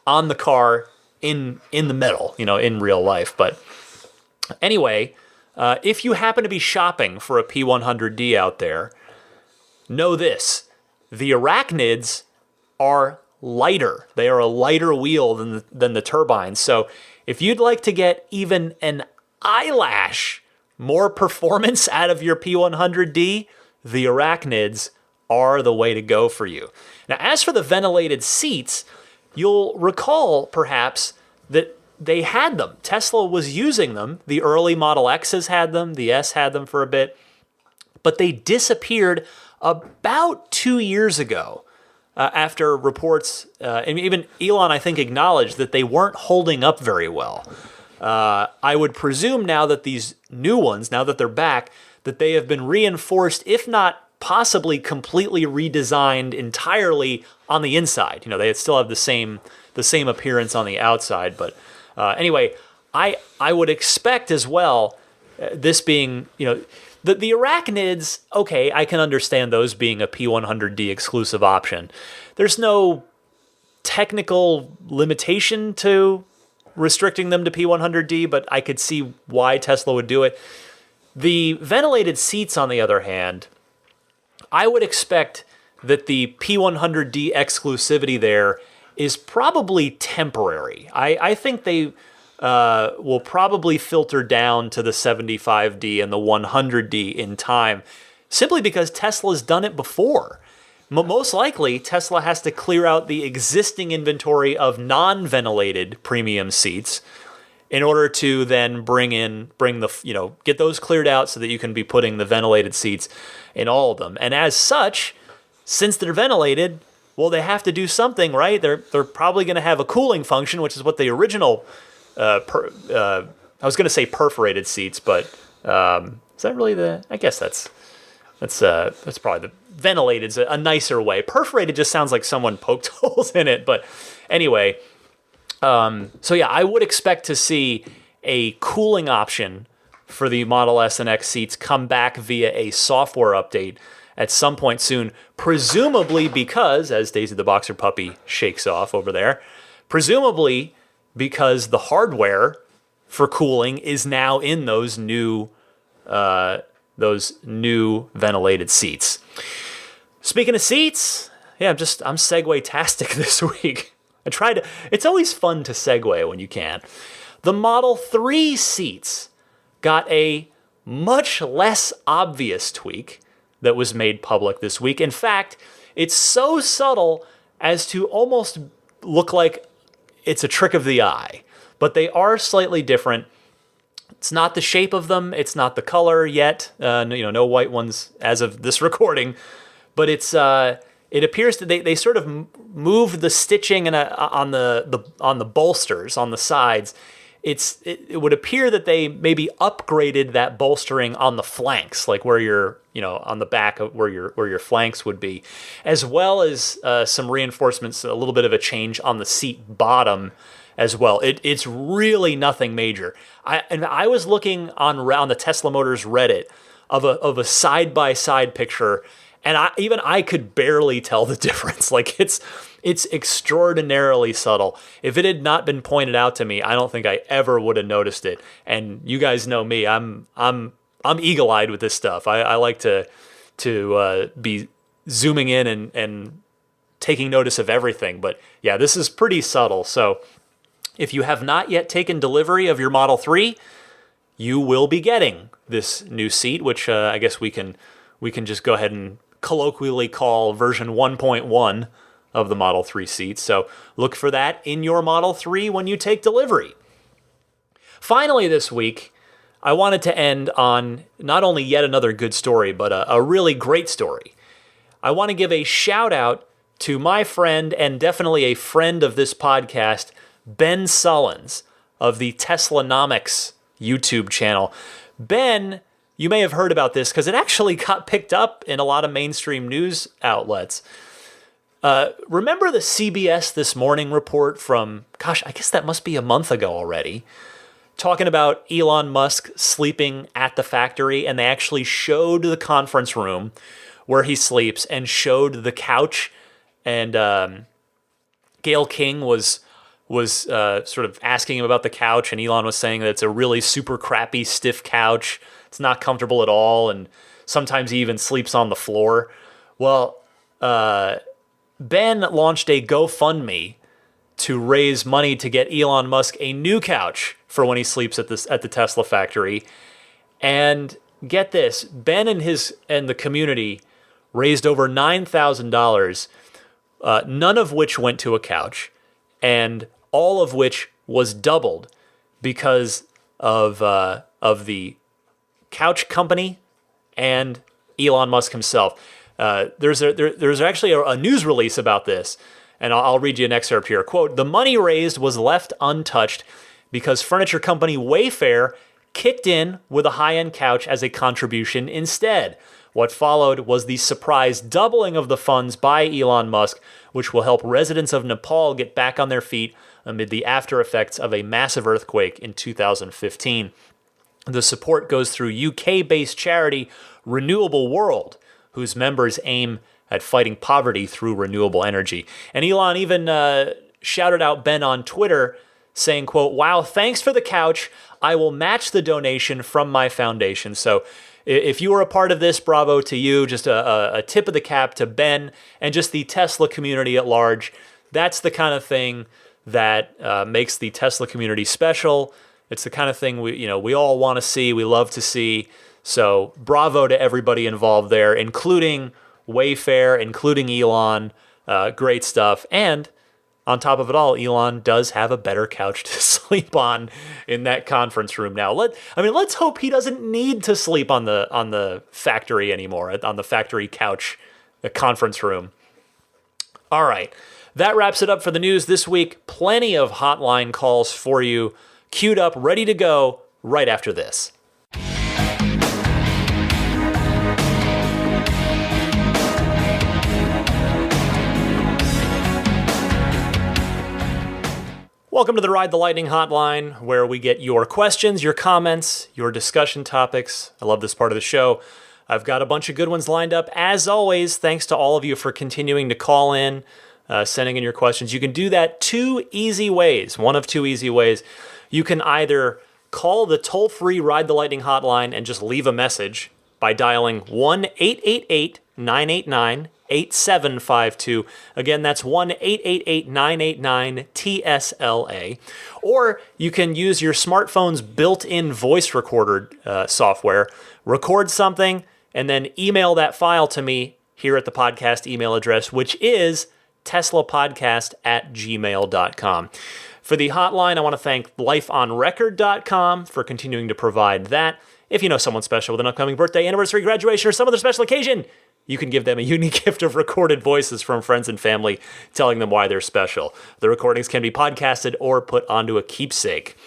on the car in the metal, in real life. But anyway, if you happen to be shopping for a P100D out there, know this: the arachnids are lighter. They are a lighter wheel than the turbines. So if you'd like to get even an eyelash more performance out of your P100D, the arachnids are the way to go for you. Now, as for the ventilated seats, you'll recall perhaps that they had them. Tesla was using them. The early Model X's had them. The S had them for a bit. But they disappeared about 2 years ago after reports, and even Elon, I think, acknowledged that they weren't holding up very well. I would presume now that these new ones, now that they're back, that they have been reinforced, if not possibly completely redesigned entirely on the inside. They still have the same appearance on the outside. But anyway, I would expect as well, this being, the arachnids, okay, I can understand those being a P100D exclusive option. There's no technical limitation to restricting them to P100D, but I could see why Tesla would do it. The ventilated seats, on the other hand, I would expect that the P100D exclusivity there is probably temporary. I think they will probably filter down to the 75D and the 100D in time, simply because Tesla's done it before. Most likely, Tesla has to clear out the existing inventory of non-ventilated premium seats in order to then get those cleared out so that you can be putting the ventilated seats in all of them. And as such, since they're ventilated, well, they have to do something, right? They're probably going to have a cooling function, which is what the original, I was going to say perforated seats, but is that really I guess that's probably the ventilated's a nicer way. Perforated just sounds like someone poked holes in it, but anyway. So yeah, I would expect to see a cooling option for the Model S and X seats come back via a software update at some point soon, presumably because, as Daisy the Boxer Puppy shakes off over there, presumably because the hardware for cooling is now in those new ventilated seats. Speaking of seats, yeah, I'm segue-tastic this week. It's always fun to segue when you can. The Model 3 seats got a much less obvious tweak that was made public this week. In fact, it's so subtle as to almost look like it's a trick of the eye. But they are slightly different. It's not the shape of them. It's not the color yet. No white ones as of this recording. But it appears that they sort of moved the stitching on the bolsters on the sides. It would appear that they maybe upgraded that bolstering on the flanks, like where you're on the back of where your flanks would be, as well as some reinforcements, a little bit of a change on the seat bottom as well. It's really nothing major. I was looking on the Tesla Motors Reddit of a side by side picture, and I could barely tell the difference. Like it's extraordinarily subtle. If it had not been pointed out to me, I don't think I ever would have noticed it. And you guys know me. I'm eagle-eyed with this stuff. I like to be zooming in and taking notice of everything. But yeah, this is pretty subtle. So if you have not yet taken delivery of your Model 3, you will be getting this new seat, which I guess we can just go ahead and colloquially call version 1.1 of the Model 3 seats. So look for that in your Model 3 when you take delivery. Finally this week, I wanted to end on not only yet another good story, but a really great story. I want to give a shout out to my friend and definitely a friend of this podcast, Ben Sullins of the Teslanomics YouTube channel. Ben, you may have heard about this because it actually got picked up in a lot of mainstream news outlets. Remember the CBS This Morning report from, I guess that must be a month ago already, talking about Elon Musk sleeping at the factory, and they actually showed the conference room where he sleeps and showed the couch, and Gayle King was sort of asking him about the couch, and Elon was saying that it's a really super crappy, stiff couch. It's not comfortable at all, and sometimes he even sleeps on the floor. Well, Ben launched a GoFundMe to raise money to get Elon Musk a new couch for when he sleeps at the Tesla factory. And get this, Ben and the community raised over $9,000, none of which went to a couch, and all of which was doubled because of the couch company and Elon Musk himself. There's actually a news release about this, and I'll read you an excerpt here. Quote, "The money raised was left untouched because furniture company Wayfair kicked in with a high-end couch as a contribution instead. What followed was the surprise doubling of the funds by Elon Musk, which will help residents of Nepal get back on their feet amid the after effects of a massive earthquake in 2015. The support goes through UK-based charity Renewable World, whose members aim at fighting poverty through renewable energy." And Elon even shouted out Ben on Twitter, saying, quote, "Wow, thanks for the couch. I will match the donation from my foundation." So if you were a part of this, bravo to you. Just a tip of the cap to Ben and just the Tesla community at large. That's the kind of thing that makes the Tesla community special. It's the kind of thing we all want to see, we love to see. So bravo to everybody involved there, including Wayfair, including Elon. Great stuff. And on top of it all, Elon does have a better couch to sleep on in that conference room now. Let's hope he doesn't need to sleep on the factory anymore, on the factory couch, the conference room. All right, that wraps it up for the news this week. Plenty of hotline calls for you, queued up, ready to go right after this. Welcome to the Ride the Lightning Hotline, where we get your questions, your comments, your discussion topics. I love this part of the show. I've got a bunch of good ones lined up. As always, thanks to all of you for continuing to call in, sending in your questions. You can do that two easy ways, one of two easy ways. You can either call the toll-free Ride the Lightning Hotline and just leave a message by dialing 1-888-989-8752. Again, that's 1-888-989-TSLA. Or you can use your smartphone's built-in voice recorder software, record something, and then email that file to me here at the podcast email address, which is teslapodcast@gmail.com. For the hotline, I want to thank lifeonrecord.com for continuing to provide that. If you know someone special with an upcoming birthday, anniversary, graduation, or some other special occasion, you can give them a unique gift of recorded voices from friends and family telling them why they're special. The recordings can be podcasted or put onto a keepsake.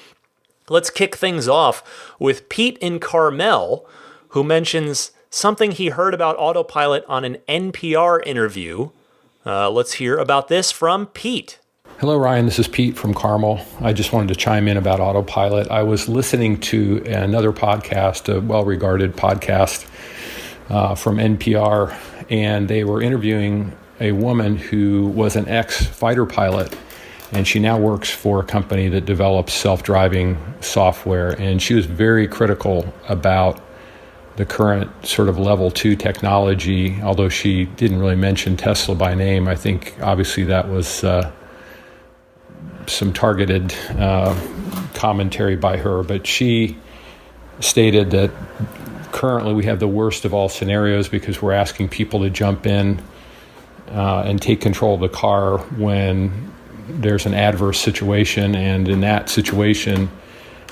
Let's kick things off with Pete in Carmel, who mentions something he heard about autopilot on an NPR interview. Let's hear about this from Pete. Hello, Ryan. This is Pete from Carmel. I just wanted to chime in about autopilot. I was listening to another podcast, a well-regarded podcast from NPR, and they were interviewing a woman who was an ex-fighter pilot, and she now works for a company that develops self-driving software. And she was very critical about the current sort of level 2 technology, although she didn't really mention Tesla by name. I think obviously that was some targeted commentary by her, but she stated that currently we have the worst of all scenarios because we're asking people to jump in and take control of the car when there's an adverse situation, and in that situation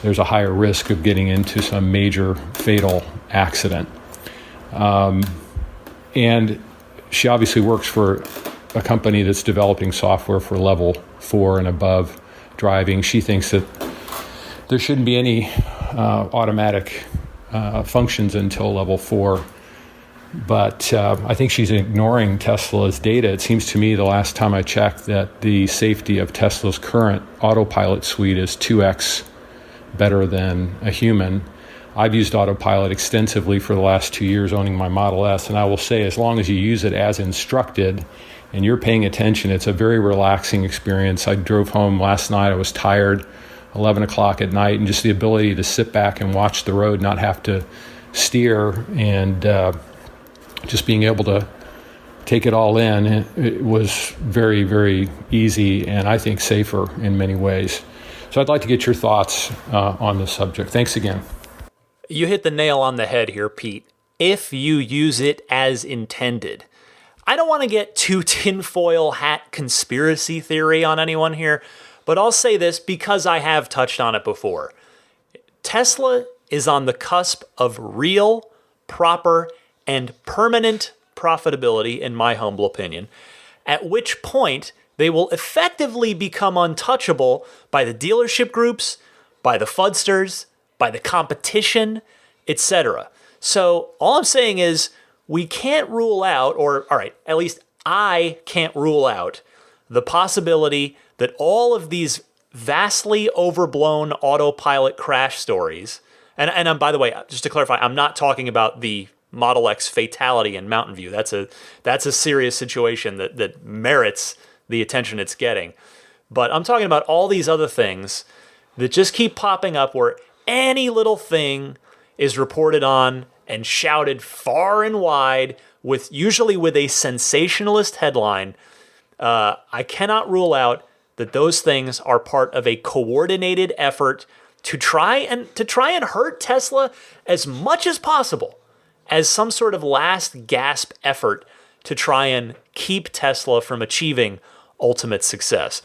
there's a higher risk of getting into some major fatal accident. And she obviously works for a company that's developing software for level 4 and above driving. She thinks that there shouldn't be any automatic functions until level 4. But I think she's ignoring Tesla's data. It seems to me the last time I checked that the safety of Tesla's current autopilot suite is 2x better than a human. I've used autopilot extensively for the last 2 years owning my Model S, and I will say as long as you use it as instructed and you're paying attention, it's a very relaxing experience. I drove home last night. I was tired, 11 o'clock at night, and just the ability to sit back and watch the road, not have to steer, and just being able to take it all in, it was very, very easy and I think safer in many ways. So I'd like to get your thoughts on this subject. Thanks again. You hit the nail on the head here, Pete. If you use it as intended. I don't want to get too tinfoil hat conspiracy theory on anyone here, but I'll say this because I have touched on it before. Tesla is on the cusp of real, proper, and permanent profitability, in my humble opinion, at which point they will effectively become untouchable by the dealership groups, by the fudsters, by the competition, etc. So all I'm saying is we can't rule out, or all right, at least I can't rule out the possibility that all of these vastly overblown autopilot crash stories, and I'm, by the way, just to clarify, I'm not talking about the Model X fatality in Mountain View. That's a serious situation that merits the attention it's getting. But I'm talking about all these other things that just keep popping up where any little thing is reported on and shouted far and wide, usually with a sensationalist headline. I cannot rule out that those things are part of a coordinated effort to try and hurt Tesla as much as possible, as some sort of last gasp effort to try and keep Tesla from achieving ultimate success.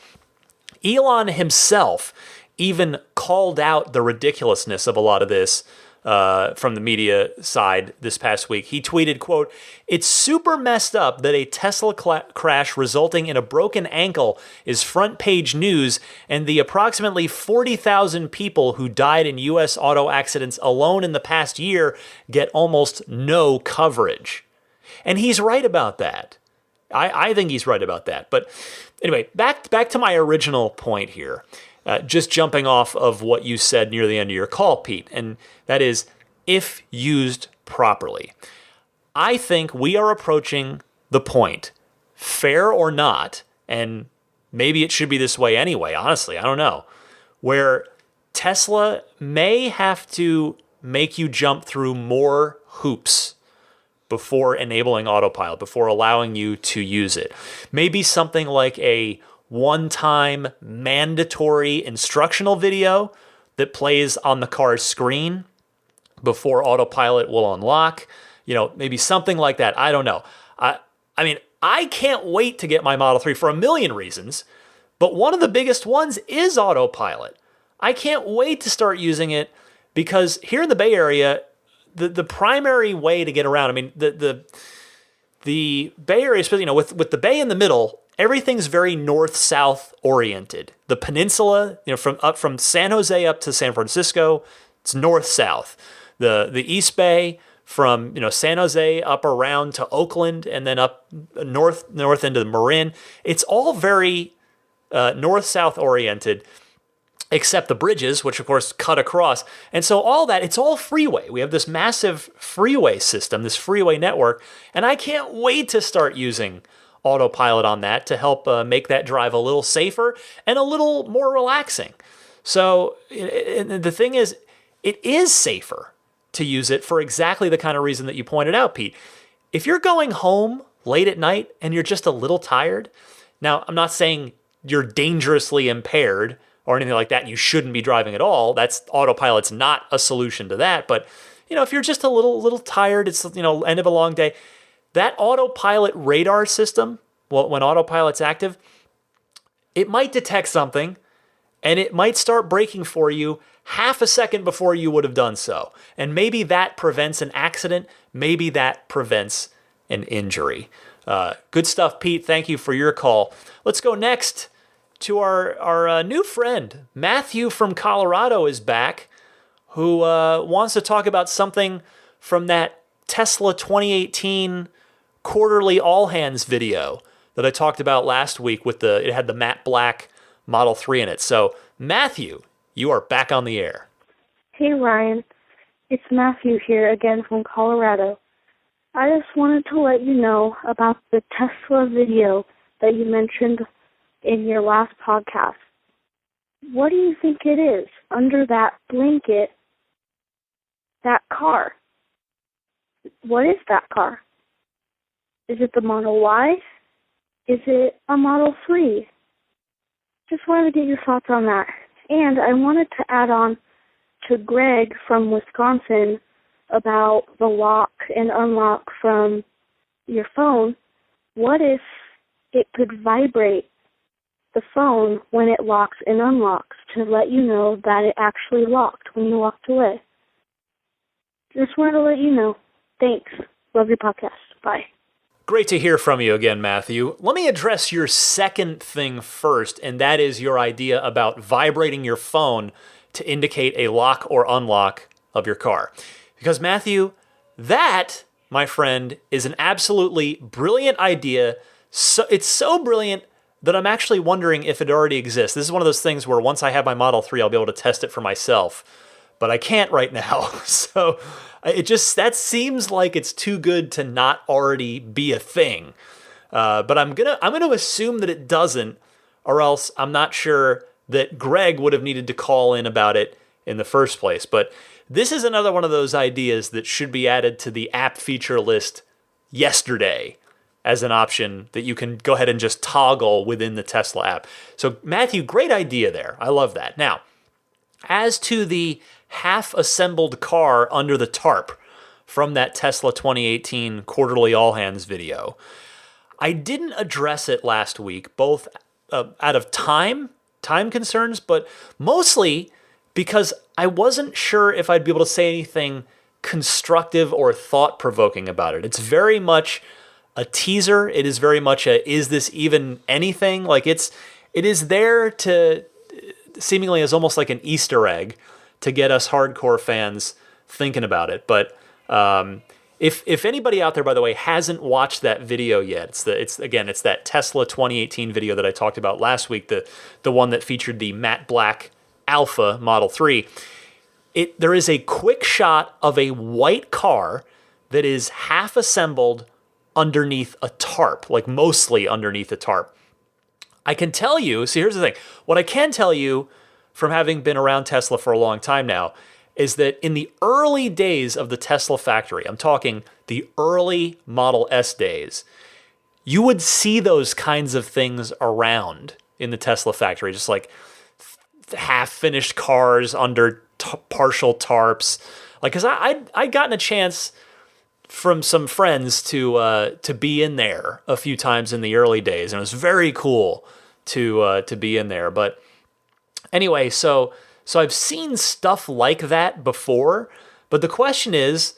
Elon himself even called out the ridiculousness of a lot of this from the media side this past week. He tweeted, quote, "It's super messed up that a Tesla crash resulting in a broken ankle is front page news, and the approximately 40,000 people who died in U.S. auto accidents alone in the past year get almost no coverage." And he's right about that. I think he's right about that. But anyway, back to my original point here. Just jumping off of what you said near the end of your call, Pete, and that is, if used properly. I think we are approaching the point, fair or not, and maybe it should be this way anyway, honestly, I don't know, where Tesla may have to make you jump through more hoops before enabling autopilot, before allowing you to use it. Maybe something like a one-time mandatory instructional video that plays on the car's screen before autopilot will unlock. Maybe something like that. I don't know. I mean, I can't wait to get my Model 3 for a million reasons, but one of the biggest ones is autopilot. I can't wait to start using it because here in the Bay Area, the primary way to get around, I mean, the Bay Area, especially, with the Bay in the middle, everything's very north-south oriented. The peninsula, from San Jose up to San Francisco, it's north-south. The East Bay, from San Jose up around to Oakland and then up north into Marin, it's all very north-south oriented, except the bridges, which of course cut across. And so all that, it's all freeway. We have this massive freeway system, this freeway network, and I can't wait to start using autopilot on that to help make that drive a little safer and a little more relaxing. So the thing is, it is safer to use it for exactly the kind of reason that you pointed out, Pete. If you're going home late at night and you're just a little tired, now I'm not saying you're dangerously impaired or anything like that, and you shouldn't be driving at all. Autopilot's not a solution to that. But if you're just a little tired, it's end of a long day, that autopilot radar system, when autopilot's active, it might detect something and it might start braking for you half a second before you would have done so. And maybe that prevents an accident. Maybe that prevents an injury. Good stuff, Pete. Thank you for your call. Let's go next to our new friend. Matthew from Colorado is back, who wants to talk about something from that Tesla 2018 quarterly all hands video that I talked about last week it had the matte black Model 3 in it. So, Matthew, you are back on the air. Hey, Ryan. It's Matthew here again from Colorado. I just wanted to let you know about the Tesla video that you mentioned in your last podcast. What do you think it is under that blanket, that car? What is that car? Is it the Model Y? Is it a Model 3? Just wanted to get your thoughts on that. And I wanted to add on to Greg from Wisconsin about the lock and unlock from your phone. What if it could vibrate the phone when it locks and unlocks to let you know that it actually locked when you walked away? Just wanted to let you know. Thanks. Love your podcast. Bye. Great to hear from you again, Matthew. Let me address your second thing first, and that is your idea about vibrating your phone to indicate a lock or unlock of your car. Because, Matthew, that, my friend, is an absolutely brilliant idea. So it's so brilliant that I'm actually wondering if it already exists. This is one of those things where once I have my Model 3, I'll be able to test it for myself. But I can't right now. So that seems like it's too good to not already be a thing. But I'm gonna assume that it doesn't, or else I'm not sure that Greg would have needed to call in about it in the first place. But this is another one of those ideas that should be added to the app feature list yesterday as an option that you can go ahead and just toggle within the Tesla app. So Matthew, great idea there. I love that. Now, as to the half-assembled car under the tarp from that Tesla 2018 quarterly all hands video, I didn't address it last week, both out of time concerns, but mostly because I wasn't sure if I'd be able to say anything constructive or thought-provoking about it. It's very much a teaser. It is very much is this even anything? Like it is there to seemingly as almost like an Easter egg to get us hardcore fans thinking about it. But if anybody out there, by the way, hasn't watched that video yet, it's that Tesla 2018 video that I talked about last week, the one that featured the matte black Alpha Model 3. There is a quick shot of a white car that is half assembled underneath a tarp, like mostly underneath a tarp. I can tell you, see, here's the thing. What I can tell you from having been around Tesla for a long time now is that in the early days of the Tesla factory, I'm talking the early Model S days, you would see those kinds of things around in the Tesla factory, just like half-finished cars under partial tarps. Like, because I'd gotten a chance from some friends to be in there a few times in the early days, and it was very cool to be in there. But anyway, so I've seen stuff like that before, but the question is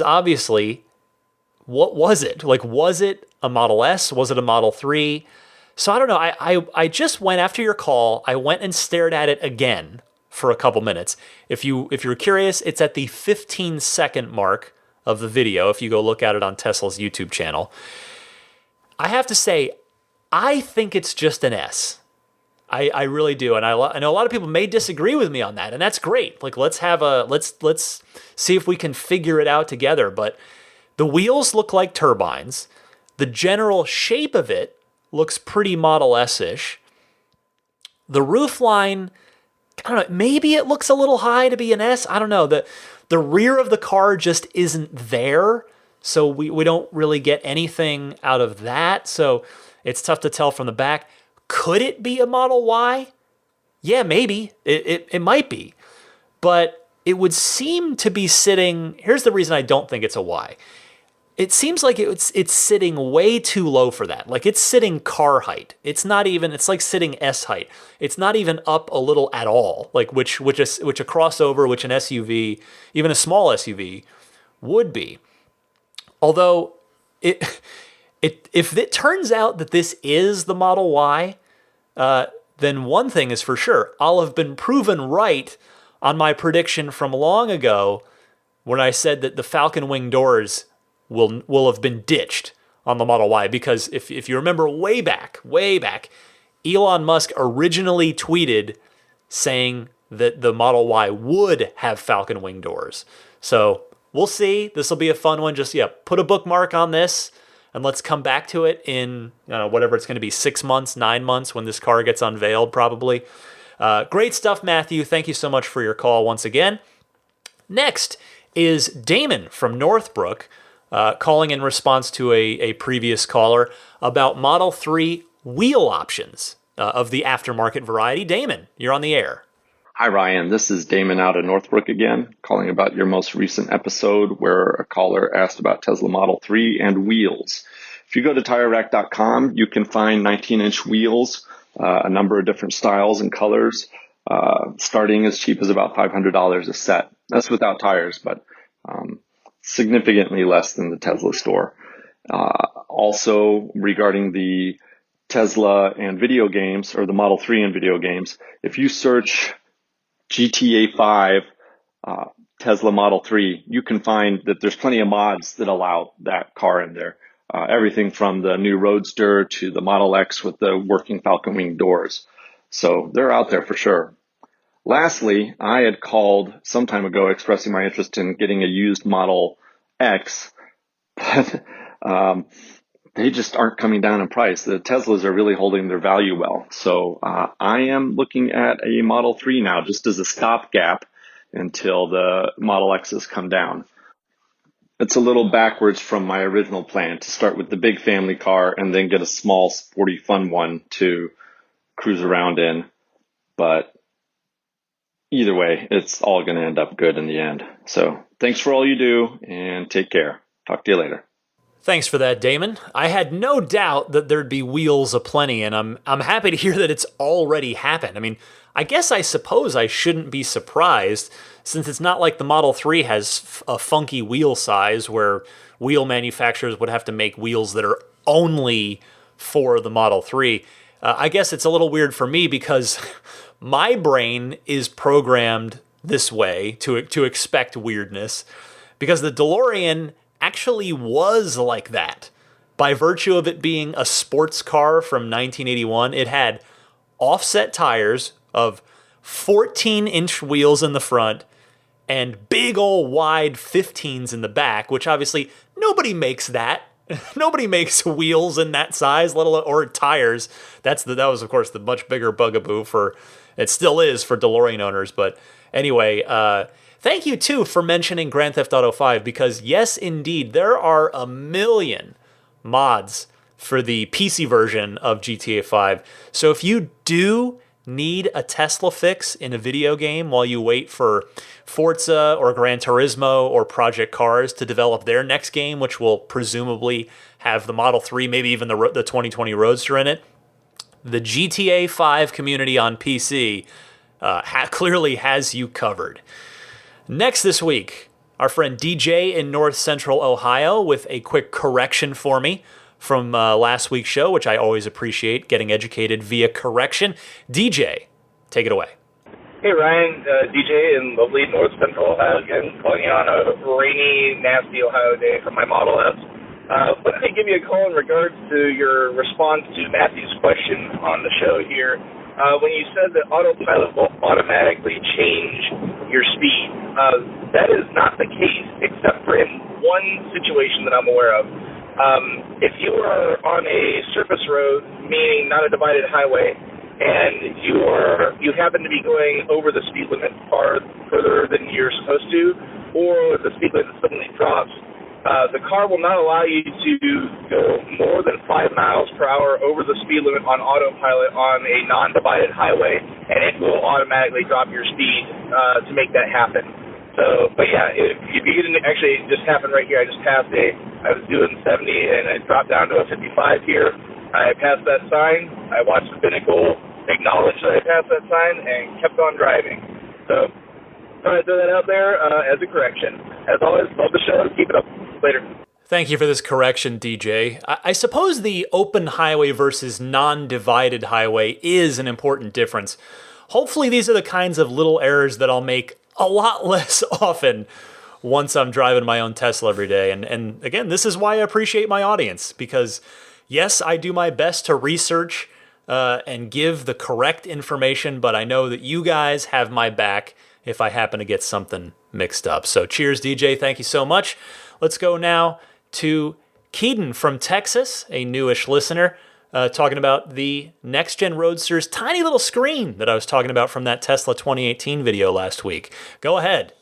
obviously, what was it? Like, was it a Model S? Was it a Model 3? So I don't know. I just went, after your call, I went and stared at it again for a couple minutes. If you're curious, it's at the 15-second mark of the video, if you go look at it on Tesla's YouTube channel. I have to say, I think it's just an S. I really do, and I know a lot of people may disagree with me on that, and that's great. Like, let's see if we can figure it out together. But the wheels look like turbines. The general shape of it looks pretty Model S-ish. The roofline, I don't know, maybe it looks a little high to be an S. I don't know. The rear of the car just isn't there, so we don't really get anything out of that. So it's tough to tell from the back. Could it be a Model Y? Yeah, maybe. It might be. But it would seem to be sitting... Here's the reason I don't think it's a Y. It seems like it's sitting way too low for that. Like, it's sitting car height. It's not even... It's like sitting S height. It's not even up a little at all. Like, which a crossover, which an SUV, even a small SUV, would be. Although, if it turns out that this is the Model Y, then one thing is for sure. I'll have been proven right on my prediction from long ago when I said that the Falcon Wing doors will have been ditched on the Model Y. Because if you remember way back, Elon Musk originally tweeted saying that the Model Y would have Falcon Wing doors. So we'll see. This will be a fun one. Just, put a bookmark on this and let's come back to it in whatever it's going to be, 6 months, 9 months when this car gets unveiled probably. Great stuff, Matthew. Thank you so much for your call once again. Next is Damon from Northbrook, calling in response to a previous caller about Model 3 wheel options of the aftermarket variety. Damon, you're on the air. Hi, Ryan. This is Damon out of Northbrook again, calling about your most recent episode where a caller asked about Tesla Model 3 and wheels. If you go to TireRack.com, you can find 19-inch wheels, a number of different styles and colors, starting as cheap as about $500 a set. That's without tires, but significantly less than the Tesla store. Also, regarding the Tesla and video games, or the Model 3 and video games, if you search GTA 5 Tesla Model 3, you can find that there's plenty of mods that allow that car in there. Everything from the new Roadster to the Model X with the working Falcon Wing doors. So they're out there for sure. Lastly, I had called some time ago expressing my interest in getting a used Model X, but they just aren't coming down in price. The Teslas are really holding their value well. So I am looking at a Model 3 now just as a stopgap until the Model X's come down. It's a little backwards from my original plan to start with the big family car and then get a small, sporty, fun one to cruise around in. But either way, it's all going to end up good in the end. So thanks for all you do and take care. Talk to you later. Thanks for that, Damon. I had no doubt that there'd be wheels aplenty, and I'm happy to hear that it's already happened. I mean, I suppose I shouldn't be surprised, since it's not like the Model 3 has a funky wheel size where wheel manufacturers would have to make wheels that are only for the Model 3. I guess it's a little weird for me because my brain is programmed this way to expect weirdness, because the DeLorean actually was like that. By virtue of it being a sports car from 1981, it had offset tires of 14-inch wheels in the front and big old wide 15s in the back, which obviously nobody makes that. Nobody makes wheels in that size, let alone, or tires. That was, of course, the much bigger bugaboo it still is for DeLorean owners. But anyway, thank you, too, for mentioning Grand Theft Auto 5, because yes, indeed, there are a million mods for the PC version of GTA 5. So if you do need a Tesla fix in a video game while you wait for Forza or Gran Turismo or Project Cars to develop their next game, which will presumably have the Model 3, maybe even the 2020 Roadster in it, the GTA 5 community on PC clearly has you covered. Next this week, our friend DJ in North Central Ohio with a quick correction for me from last week's show, which I always appreciate, getting educated via correction. DJ, take it away. Hey, Ryan, DJ in lovely North Central Ohio again, calling you on a rainy, nasty Ohio day for my Model S. Wanted to give you a call in regards to your response to Matthew's question on the show here. When you said that autopilot will automatically change your speed, that is not the case, except for in one situation that I'm aware of. If you are on a surface road, meaning not a divided highway, and you happen to be going over the speed limit further than you're supposed to, or the speed limit suddenly drops, the car will not allow you to go more than 5 miles per hour over the speed limit on autopilot on a non-divided highway, and it will automatically drop your speed to make that happen. So, but yeah, if you didn't, actually, it just happened right here. I just passed I was doing 70 and I dropped down to a 55 here. I passed that sign. I watched the binnacle, acknowledged that I passed that sign, and kept on driving. So, trying to throw that out there as a correction. As always, love the show. Keep it up. Later. Thank you for this correction, DJ. I suppose the open highway versus non-divided highway is an important difference. Hopefully these are the kinds of little errors that I'll make a lot less often once I'm driving my own Tesla every day. And again, this is why I appreciate my audience, because yes, I do my best to research and give the correct information, but I know that you guys have my back if I happen to get something mixed up. So cheers, DJ. Thank you so much. Let's go now to Keaton from Texas, a newish listener, talking about the next-gen Roadster's tiny little screen that I was talking about from that Tesla 2018 video last week. Go ahead.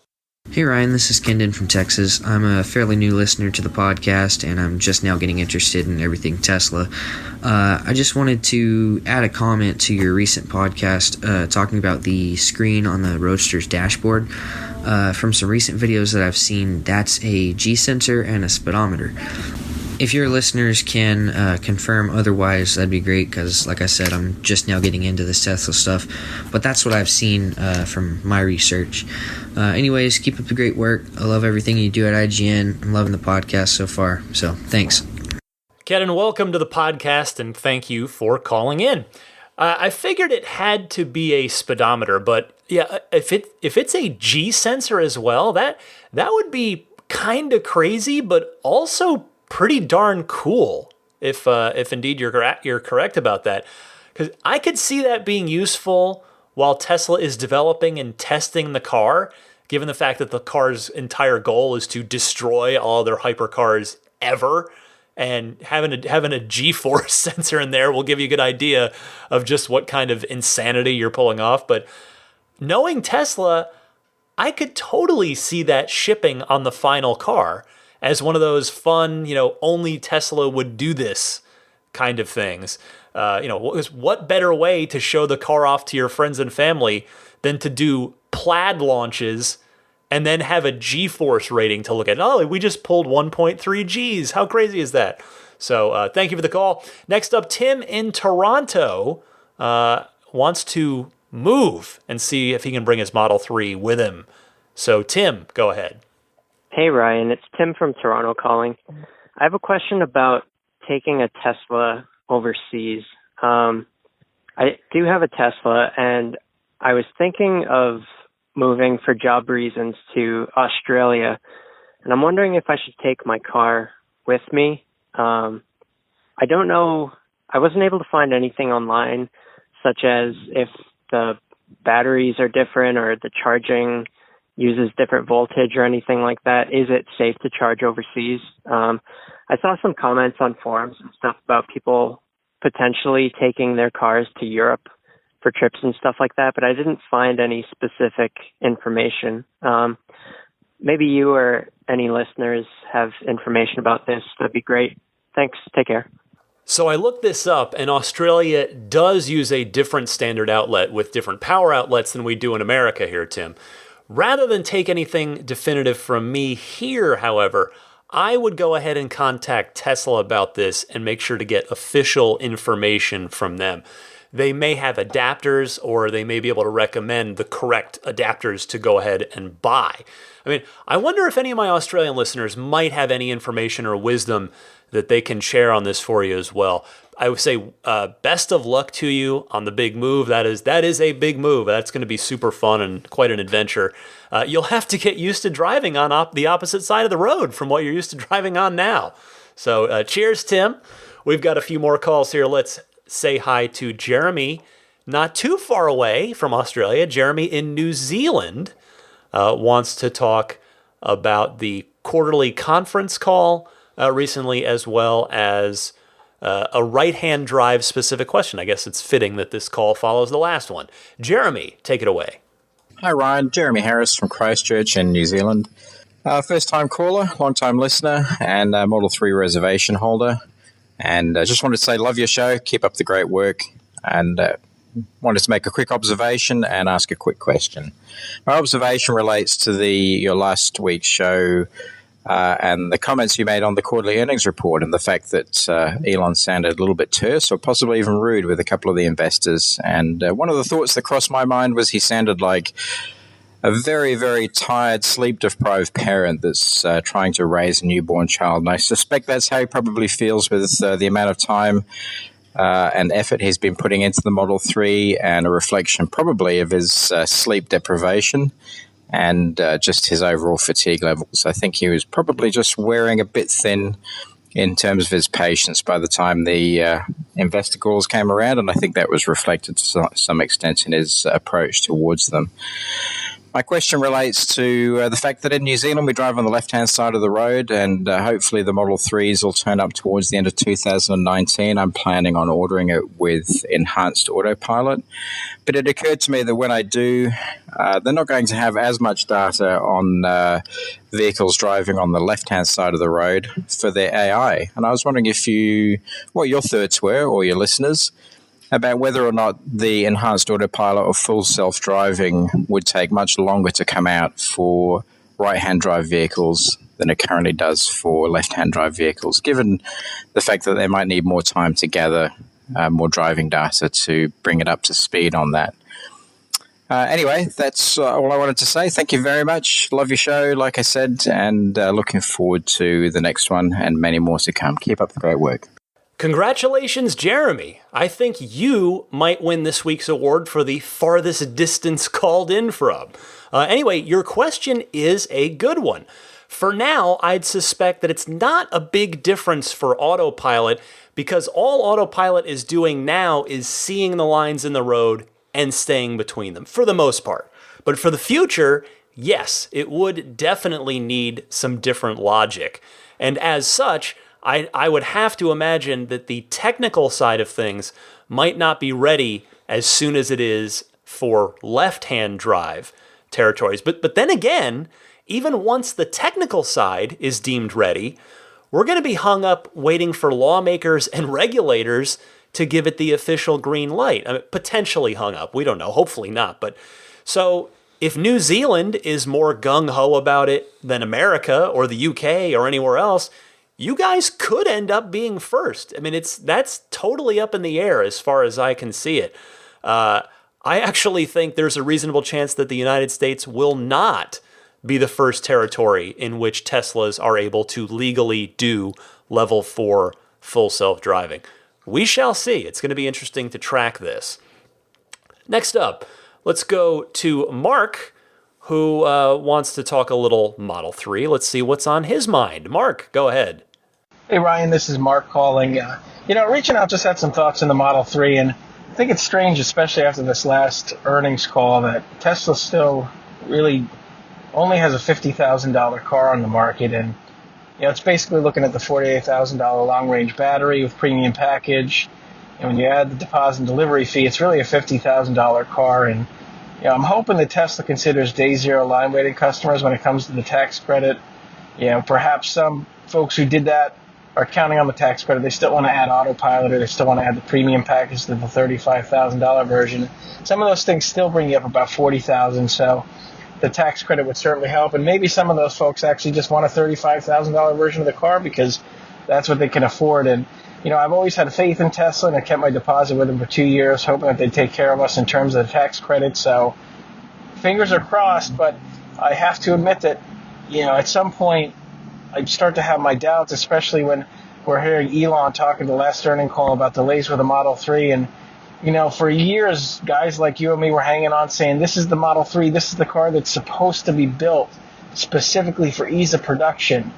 Hey Ryan, this is Kendon from Texas. I'm a fairly new listener to the podcast, and I'm just now getting interested in everything Tesla. I just wanted to add a comment to your recent podcast talking about the screen on the Roadster's dashboard. From some recent videos that I've seen, that's a G-sensor and a speedometer. If your listeners can confirm otherwise, that'd be great, because like I said, I'm just now getting into this Tesla stuff, but that's what I've seen from my research. Anyways, keep up the great work. I love everything you do at IGN. I'm loving the podcast so far, so thanks. Kedden, welcome to the podcast, and thank you for calling in. I figured it had to be a speedometer, but yeah, if it's a G sensor as well, that would be kind of crazy, but also pretty darn cool if indeed you're correct about that. Because I could see that being useful while Tesla is developing and testing the car, given the fact that the car's entire goal is to destroy all their hypercars ever. And having a G-force sensor in there will give you a good idea of just what kind of insanity you're pulling off. But knowing Tesla, I could totally see that shipping on the final car as one of those fun, only Tesla would do this kind of things. What better way to show the car off to your friends and family than to do plaid launches and then have a G-force rating to look at? Oh, we just pulled 1.3 Gs. How crazy is that? So thank you for the call. Next up, Tim in Toronto wants to move and see if he can bring his Model 3 with him. So Tim, go ahead. Hey Ryan, it's Tim from Toronto calling. I have a question about taking a Tesla overseas. I do have a Tesla, and I was thinking of moving for job reasons to Australia, and I'm wondering if I should take my car with me. I don't know, I wasn't able to find anything online, such as if the batteries are different or the charging uses different voltage or anything like that. Is it safe to charge overseas? I saw some comments on forums and stuff about people potentially taking their cars to Europe for trips and stuff like that, but I didn't find any specific information. Maybe you or any listeners have information about this. That'd be great. Thanks. Take care. So I looked this up, and Australia does use a different standard outlet with different power outlets than we do in America here, Tim. Rather than take anything definitive from me here, however, I would go ahead and contact Tesla about this and make sure to get official information from them. They may have adapters, or they may be able to recommend the correct adapters to go ahead and buy. I mean, I wonder if any of my Australian listeners might have any information or wisdom that they can share on this for you as well. I would say best of luck to you on the big move. That is a big move. That's going to be super fun and quite an adventure. You'll have to get used to driving on the opposite side of the road from what you're used to driving on now. So cheers, Tim. We've got a few more calls here. Let's say hi to Jeremy, not too far away from Australia. Jeremy in New Zealand wants to talk about the quarterly conference call recently, as well as a right-hand drive specific question. I guess it's fitting that this call follows the last one. Jeremy, take it away. Hi, Ryan. Jeremy Harris from Christchurch in New Zealand. First-time caller, long-time listener, and Model 3 reservation holder. And I just wanted to say, love your show. Keep up the great work. And wanted to make a quick observation and ask a quick question. My observation relates to your last week's show and the comments you made on the quarterly earnings report, and the fact that Elon sounded a little bit terse or possibly even rude with a couple of the investors. And one of the thoughts that crossed my mind was he sounded like a very, very tired, sleep-deprived parent that's trying to raise a newborn child. And I suspect that's how he probably feels with the amount of time and effort he's been putting into the Model 3, and a reflection probably of his sleep deprivation and just his overall fatigue levels. I think he was probably just wearing a bit thin in terms of his patience by the time the investor calls came around, and I think that was reflected to some extent in his approach towards them. My question relates to the fact that in New Zealand we drive on the left-hand side of the road, and hopefully the Model 3s will turn up towards the end of 2019. I'm planning on ordering it with enhanced autopilot. But it occurred to me that when I do, they're not going to have as much data on vehicles driving on the left-hand side of the road for their AI. And I was wondering what your thoughts were, or your listeners, about whether or not the enhanced autopilot or full self-driving would take much longer to come out for right-hand drive vehicles than it currently does for left-hand drive vehicles, given the fact that they might need more time to gather more driving data to bring it up to speed on that. Anyway, that's all I wanted to say. Thank you very much. Love your show, like I said, and looking forward to the next one and many more to come. Keep up the great work. Congratulations, Jeremy. I think you might win this week's award for the farthest distance called in from. Anyway, your question is a good one. For now, I'd suspect that it's not a big difference for autopilot, because all autopilot is doing now is seeing the lines in the road and staying between them, for the most part. But for the future, yes, it would definitely need some different logic. And as such, I would have to imagine that the technical side of things might not be ready as soon as it is for left-hand drive territories. But then again, even once the technical side is deemed ready, we're going to be hung up waiting for lawmakers and regulators to give it the official green light. I mean, potentially hung up. We don't know. Hopefully not. But so if New Zealand is more gung-ho about it than America or the UK or anywhere else, you guys could end up being first. I mean, that's totally up in the air as far as I can see it. I actually think there's a reasonable chance that the United States will not be the first territory in which Teslas are able to legally do level 4 full self-driving. We shall see. It's going to be interesting to track this. Next up, let's go to Mark, who wants to talk a little Model 3. Let's see what's on his mind. Mark, go ahead. Hey, Ryan, this is Mark calling. Reaching out, just had some thoughts on the Model 3, and I think it's strange, especially after this last earnings call, that Tesla still really only has a $50,000 car on the market, and it's basically looking at the $48,000 long-range battery with premium package, and when you add the deposit and delivery fee, it's really a $50,000 car, and I'm hoping that Tesla considers day zero line waiting customers when it comes to the tax credit. Perhaps some folks who did that are counting on the tax credit. They still want to add autopilot, or they still want to add the premium package to the $35,000 version. Some of those things still bring you up about $40,000, so the tax credit would certainly help. And maybe some of those folks actually just want a $35,000 version of the car because that's what they can afford. And I've always had faith in Tesla, and I kept my deposit with them for 2 years, hoping that they'd take care of us in terms of the tax credit. So fingers are crossed, but I have to admit that, at some point I start to have my doubts, especially when we're hearing Elon talking the last earnings call about delays with the Model 3. And, for years, guys like you and me were hanging on saying, this is the Model 3, this is the car that's supposed to be built specifically for ease of production.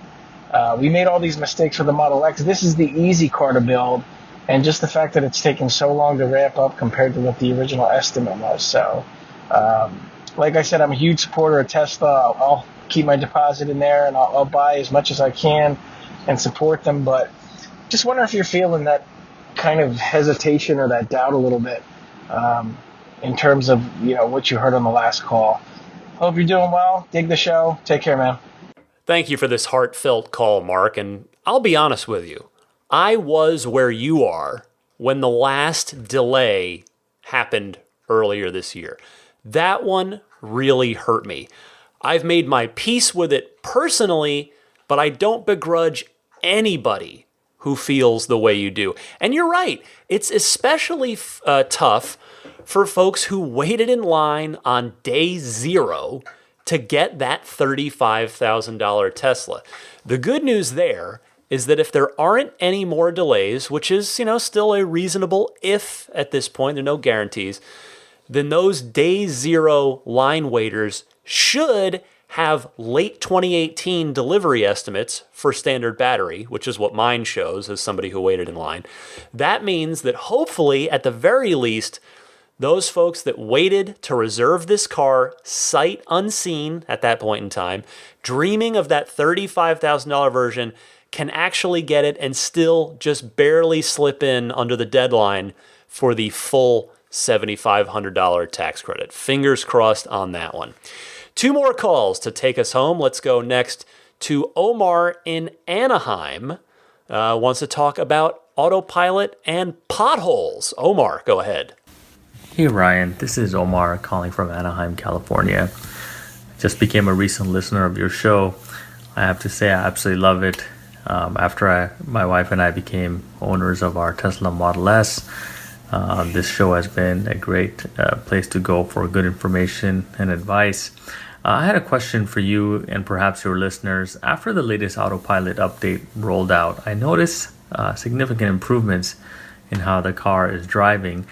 We made all these mistakes with the Model X. This is the easy car to build, and just the fact that it's taken so long to ramp up compared to what the original estimate was. So, like I said, I'm a huge supporter of Tesla. I'll keep my deposit in there, and I'll buy as much as I can and support them. But just wonder if you're feeling that kind of hesitation or that doubt a little bit in terms of what you heard on the last call. Hope you're doing well. Dig the show. Take care, man. Thank you for this heartfelt call, Mark, and I'll be honest with you. I was where you are when the last delay happened earlier this year. That one really hurt me. I've made my peace with it personally, but I don't begrudge anybody who feels the way you do. And you're right, it's especially tough for folks who waited in line on day zero to get that $35,000 Tesla. The good news there is that if there aren't any more delays, which is, still a reasonable if at this point, there are no guarantees, then those day zero line waiters should have late 2018 delivery estimates for standard battery, which is what mine shows as somebody who waited in line. That means that hopefully, at the very least, those folks that waited to reserve this car sight unseen at that point in time, dreaming of that $35,000 version, can actually get it and still just barely slip in under the deadline for the full $7,500 tax credit. Fingers crossed on that one. 2 more calls to take us home. Let's go next to Omar in Anaheim. Wants to talk about autopilot and potholes. Omar, go ahead. Hey Ryan, this is Omar calling from Anaheim, California. Just became a recent listener of your show. I have to say I absolutely love it. After my wife and I became owners of our Tesla Model S, this show has been a great place to go for good information and advice. I had a question for you and perhaps your listeners. After the latest autopilot update rolled out, I noticed significant improvements in how the car is driving.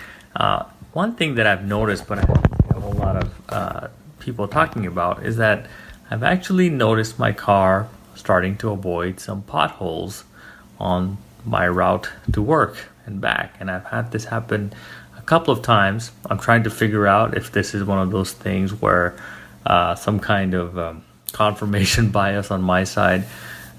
One thing that I've noticed, but I haven't seen a whole lot of people talking about, is that I've actually noticed my car starting to avoid some potholes on my route to work and back. And I've had this happen a couple of times. I'm trying to figure out if this is one of those things where some kind of confirmation bias on my side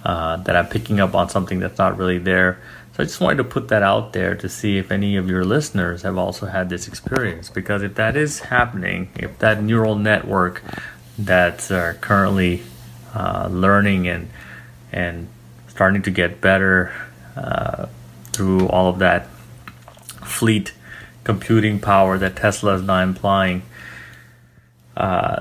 that I'm picking up on something that's not really there. So I just wanted to put that out there to see if any of your listeners have also had this experience. Because if that is happening, if that neural network that's currently learning and starting to get better through all of that fleet computing power that Tesla is now implying,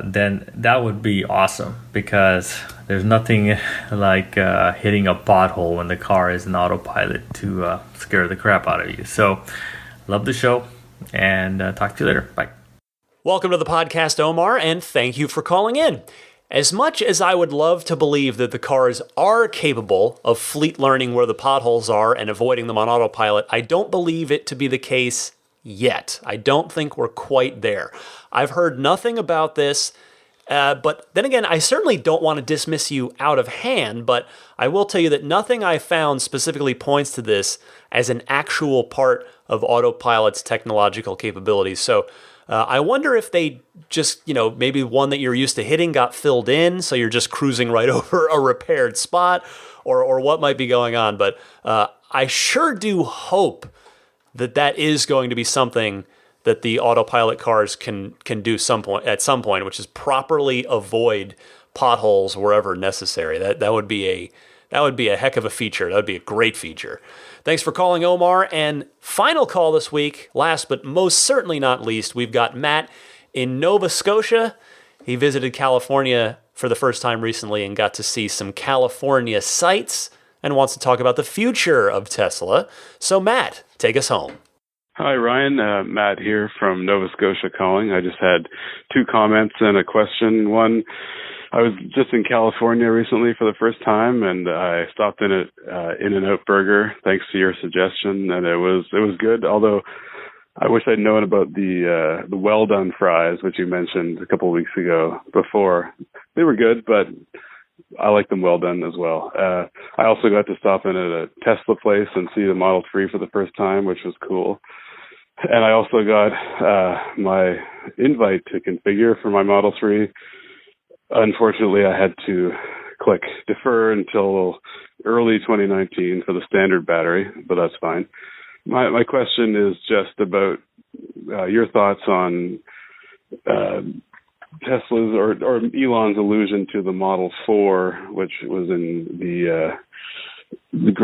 then that would be awesome, because there's nothing like hitting a pothole when the car is in autopilot to scare the crap out of you. So, love the show, and talk to you later. Bye. Welcome to the podcast, Omar, and thank you for calling in. As much as I would love to believe that the cars are capable of fleet learning where the potholes are and avoiding them on autopilot, I don't believe it to be the case yet. I don't think we're quite there. I've heard nothing about this, but then again, I certainly don't want to dismiss you out of hand, but I will tell you that nothing I found specifically points to this as an actual part of autopilot's technological capabilities. So I wonder if they just, maybe one that you're used to hitting got filled in, so you're just cruising right over a repaired spot, or what might be going on. But I sure do hope that is going to be something that the autopilot cars can do at some point, which is properly avoid potholes wherever necessary. That would be a heck of a feature. That would be a great feature. Thanks for calling, Omar. And final call this week, last but most certainly not least, we've got Matt in Nova Scotia. He visited California for the first time recently and got to see some California sights and wants to talk about the future of Tesla. So Matt, take us home. Hi, Ryan. Matt here from Nova Scotia calling. I just had 2 comments and a question. One, I was just in California recently for the first time, and I stopped in at In-N-Out Burger, thanks to your suggestion, and it was good. Although I wish I'd known about the well-done fries, which you mentioned a couple of weeks ago before. They were good, but I like them well done as well. I also got to stop in at a Tesla place and see the Model 3 for the first time, which was cool. And I also got my invite to configure for my Model 3. Unfortunately, I had to click defer until early 2019 for the standard battery, but that's fine. My question is just about your thoughts on Tesla's or Elon's allusion to the Model 4, which was in the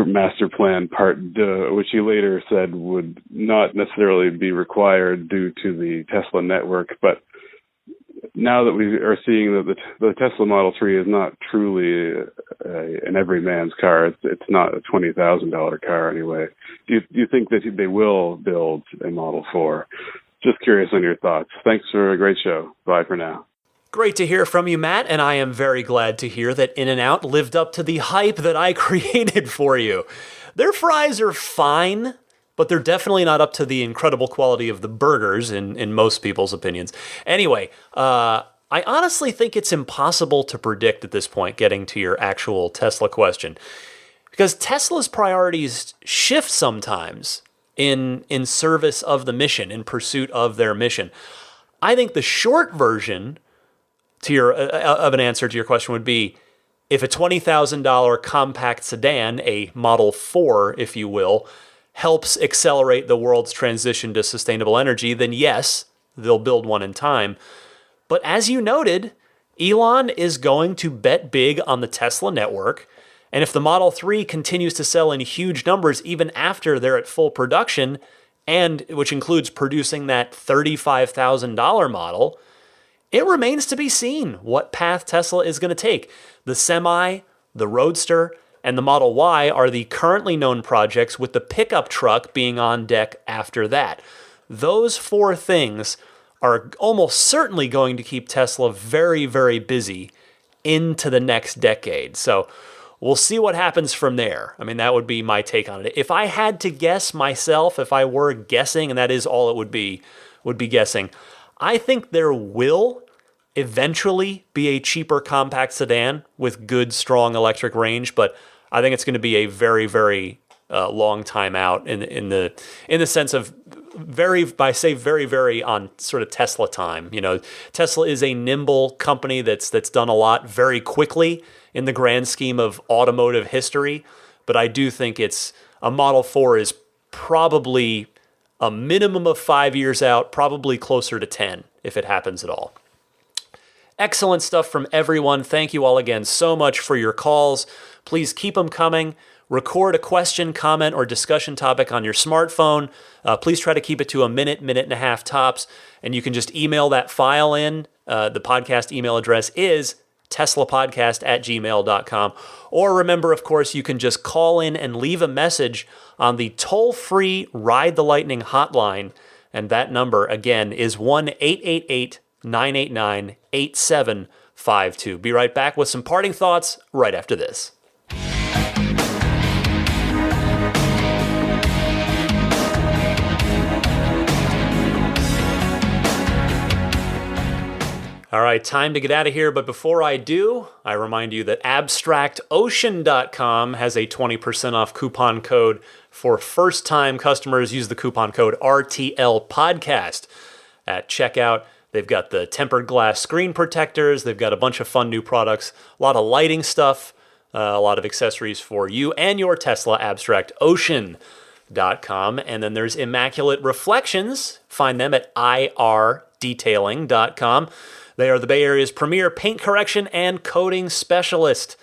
master plan part D, which he later said would not necessarily be required due to the Tesla network. But now that we are seeing that the Tesla Model 3 is not truly an everyman's car, it's not a $20,000 car anyway. Do you think that they will build a Model 4? Just curious on your thoughts. Thanks for a great show. Bye for now. Great to hear from you, Matt, and I am very glad to hear that In-N-Out lived up to the hype that I created for you. Their fries are fine, but they're definitely not up to the incredible quality of the burgers in most people's opinions. Anyway, I honestly think it's impossible to predict at this point, getting to your actual Tesla question, because Tesla's priorities shift sometimes in service of the mission, in pursuit of their mission. I think the short version of an answer to your question would be, if a $20,000 compact sedan, a Model 4, if you will, helps accelerate the world's transition to sustainable energy, then yes, they'll build one in time. But as you noted, Elon is going to bet big on the Tesla network, and if the Model 3 continues to sell in huge numbers even after they're at full production, and which includes producing that $35,000 model, it remains to be seen what path Tesla is going to take. The Semi, the Roadster, and the Model Y are the currently known projects, with the pickup truck being on deck after that. Those four things are almost certainly going to keep Tesla very, very busy into the next decade. So we'll see what happens from there. I mean, that would be my take on it. If I had to guess myself, if I were guessing, and that is all it would be guessing, I think there will eventually be a cheaper compact sedan with good, strong electric range, but I think it's going to be a very, very long time out in the sense of very on sort of Tesla time. You know, Tesla is a nimble company that's done a lot very quickly in the grand scheme of automotive history, but I do think a Model 4 is probably a minimum of 5 years out, probably closer to 10 if it happens at all. Excellent stuff from everyone. Thank you all again so much for your calls. Please keep them coming. Record a question, comment, or discussion topic on your smartphone. Please try to keep it to a minute and a half tops, and you can just email that file in. The podcast email address is teslapodcast@gmail.com. Or remember, of course, you can just call in and leave a message on the toll-free Ride the Lightning hotline. And that number, again, is 1-888-989-8752. Be right back with some parting thoughts right after this. All right, time to get out of here, but before I do, I remind you that abstractocean.com has a 20% off coupon code for first-time customers. Use the coupon code RTLPodcast at checkout. They've got the tempered glass screen protectors. They've got a bunch of fun new products, a lot of lighting stuff, a lot of accessories for you and your Tesla. abstractocean.com. And then there's Immaculate Reflections. Find them at irdetailing.com. They are the Bay Area's premier paint correction and coating specialist.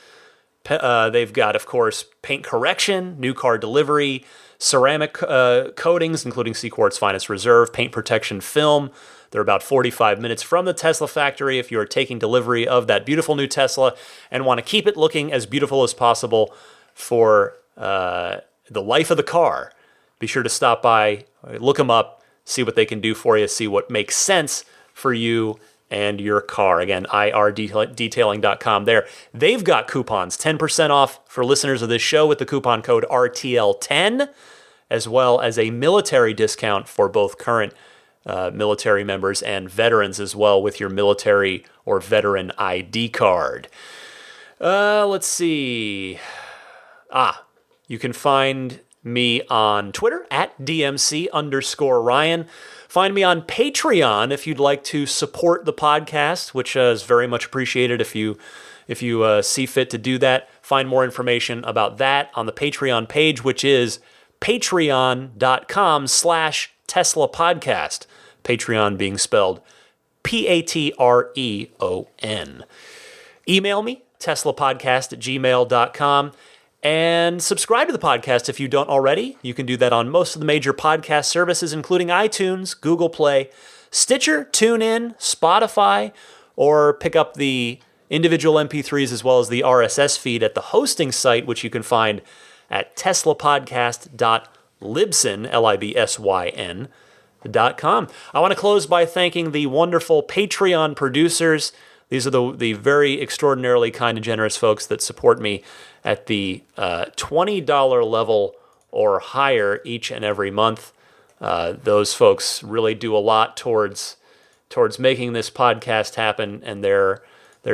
They've got, of course, paint correction, new car delivery, ceramic coatings, including Seaquart's Finest Reserve, paint protection film. They're about 45 minutes from the Tesla factory if you are taking delivery of that beautiful new Tesla and want to keep it looking as beautiful as possible for the life of the car. Be sure to stop by, look them up, see what they can do for you, see what makes sense for you and your car. Again, irdetailing.com there. They've got coupons, 10% off for listeners of this show with the coupon code RTL10, as well as a military discount for both current military members and veterans as well with your military or veteran ID card. Let's see. You can find me on Twitter at DMC_Ryan. Find me on Patreon if you'd like to support the podcast, which is very much appreciated if you see fit to do that. Find more information about that on the Patreon page, which is patreon.com/Tesla Podcast. Patreon being spelled Patreon. Email me, teslapodcast@gmail.com. And subscribe to the podcast if you don't already. You can do that on most of the major podcast services, including iTunes, Google Play, Stitcher, TuneIn, Spotify, or pick up the individual MP3s as well as the RSS feed at the hosting site, which you can find at teslapodcast.libsyn.com. I want to close by thanking the wonderful Patreon producers, These are the very extraordinarily kind and generous folks that support me at the $20 level or higher each and every month. Those folks really do a lot towards making this podcast happen, and their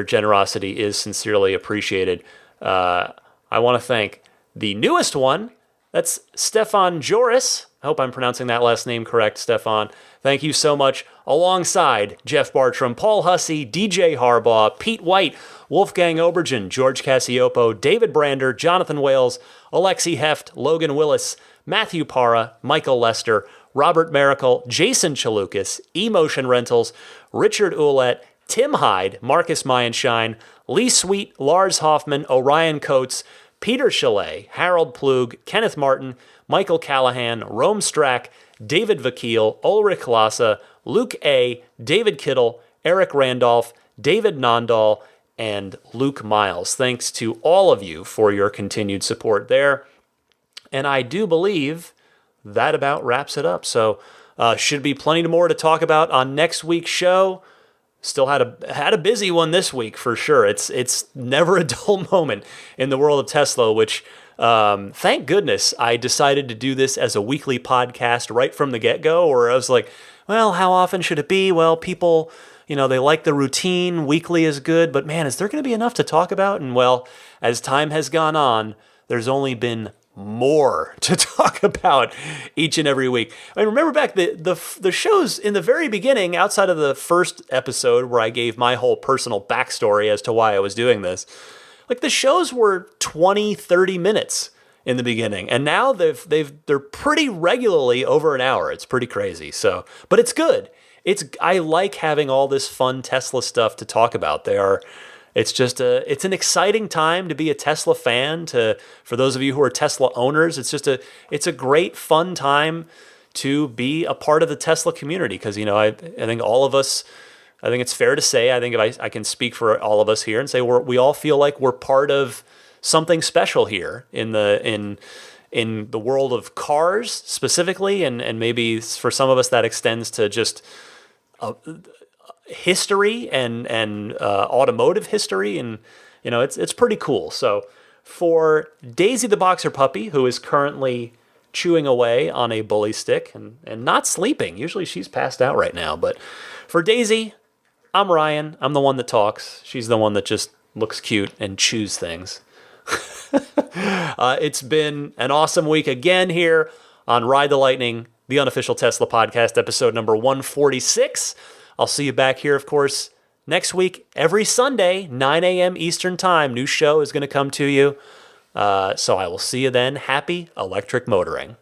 generosity is sincerely appreciated. I want to thank the newest one. That's Stefan Joris. I hope I'm pronouncing that last name correct, Stefan. Thank you so much. Alongside Jeff Bartram, Paul Hussey, DJ Harbaugh, Pete White, Wolfgang Obergen, George Cassiopo, David Brander, Jonathan Wales, Alexi Heft, Logan Willis, Matthew Parra, Michael Lester, Robert Miracle, Jason Chalukas, Emotion Rentals, Richard Ouellette, Tim Hyde, Marcus Mayenschein, Lee Sweet, Lars Hoffman, Orion Coates, Peter Chalet, Harold Plug, Kenneth Martin, Michael Callahan, Rome Strack, David Vakil, Ulrich Lassa, Luke A., David Kittle, Eric Randolph, David Nondahl, and Luke Miles. Thanks to all of you for your continued support there. And I do believe that about wraps it up. So should be plenty more to talk about on next week's show. Still had a busy one this week for sure. It's never a dull moment in the world of Tesla, which thank goodness I decided to do this as a weekly podcast right from the get-go, or I was like, well, how often should it be? Well, people, they like the routine. Weekly is good, but man, is there going to be enough to talk about? And well, as time has gone on, there's only been more to talk about each and every week. I mean, remember back the shows in the very beginning, outside of the first episode where I gave my whole personal backstory as to why I was doing this, like the shows were 20, 30 minutes in the beginning, and now they're pretty regularly over an hour. It's pretty crazy. So, but it's good. I like having all this fun Tesla stuff to talk about. It's an exciting time to be a Tesla fan. For those of you who are Tesla owners, it's a great fun time to be a part of the Tesla community, because I think all of us, I think it's fair to say, I think if I can speak for all of us here and say we all feel like we're part of something special here in the world of cars specifically, and maybe for some of us that extends to just history and automotive history, and it's pretty cool. So for Daisy the Boxer Puppy, who is currently chewing away on a bully stick and not sleeping, usually she's passed out right now, but for Daisy, I'm Ryan. I'm the one that talks. She's the one that just looks cute and chews things. It's been an awesome week again here on Ride the Lightning, the unofficial Tesla podcast, episode number 146. I'll see you back here, of course, next week, every Sunday, 9 a.m. Eastern Time. New show is going to come to you. So I will see you then. Happy electric motoring.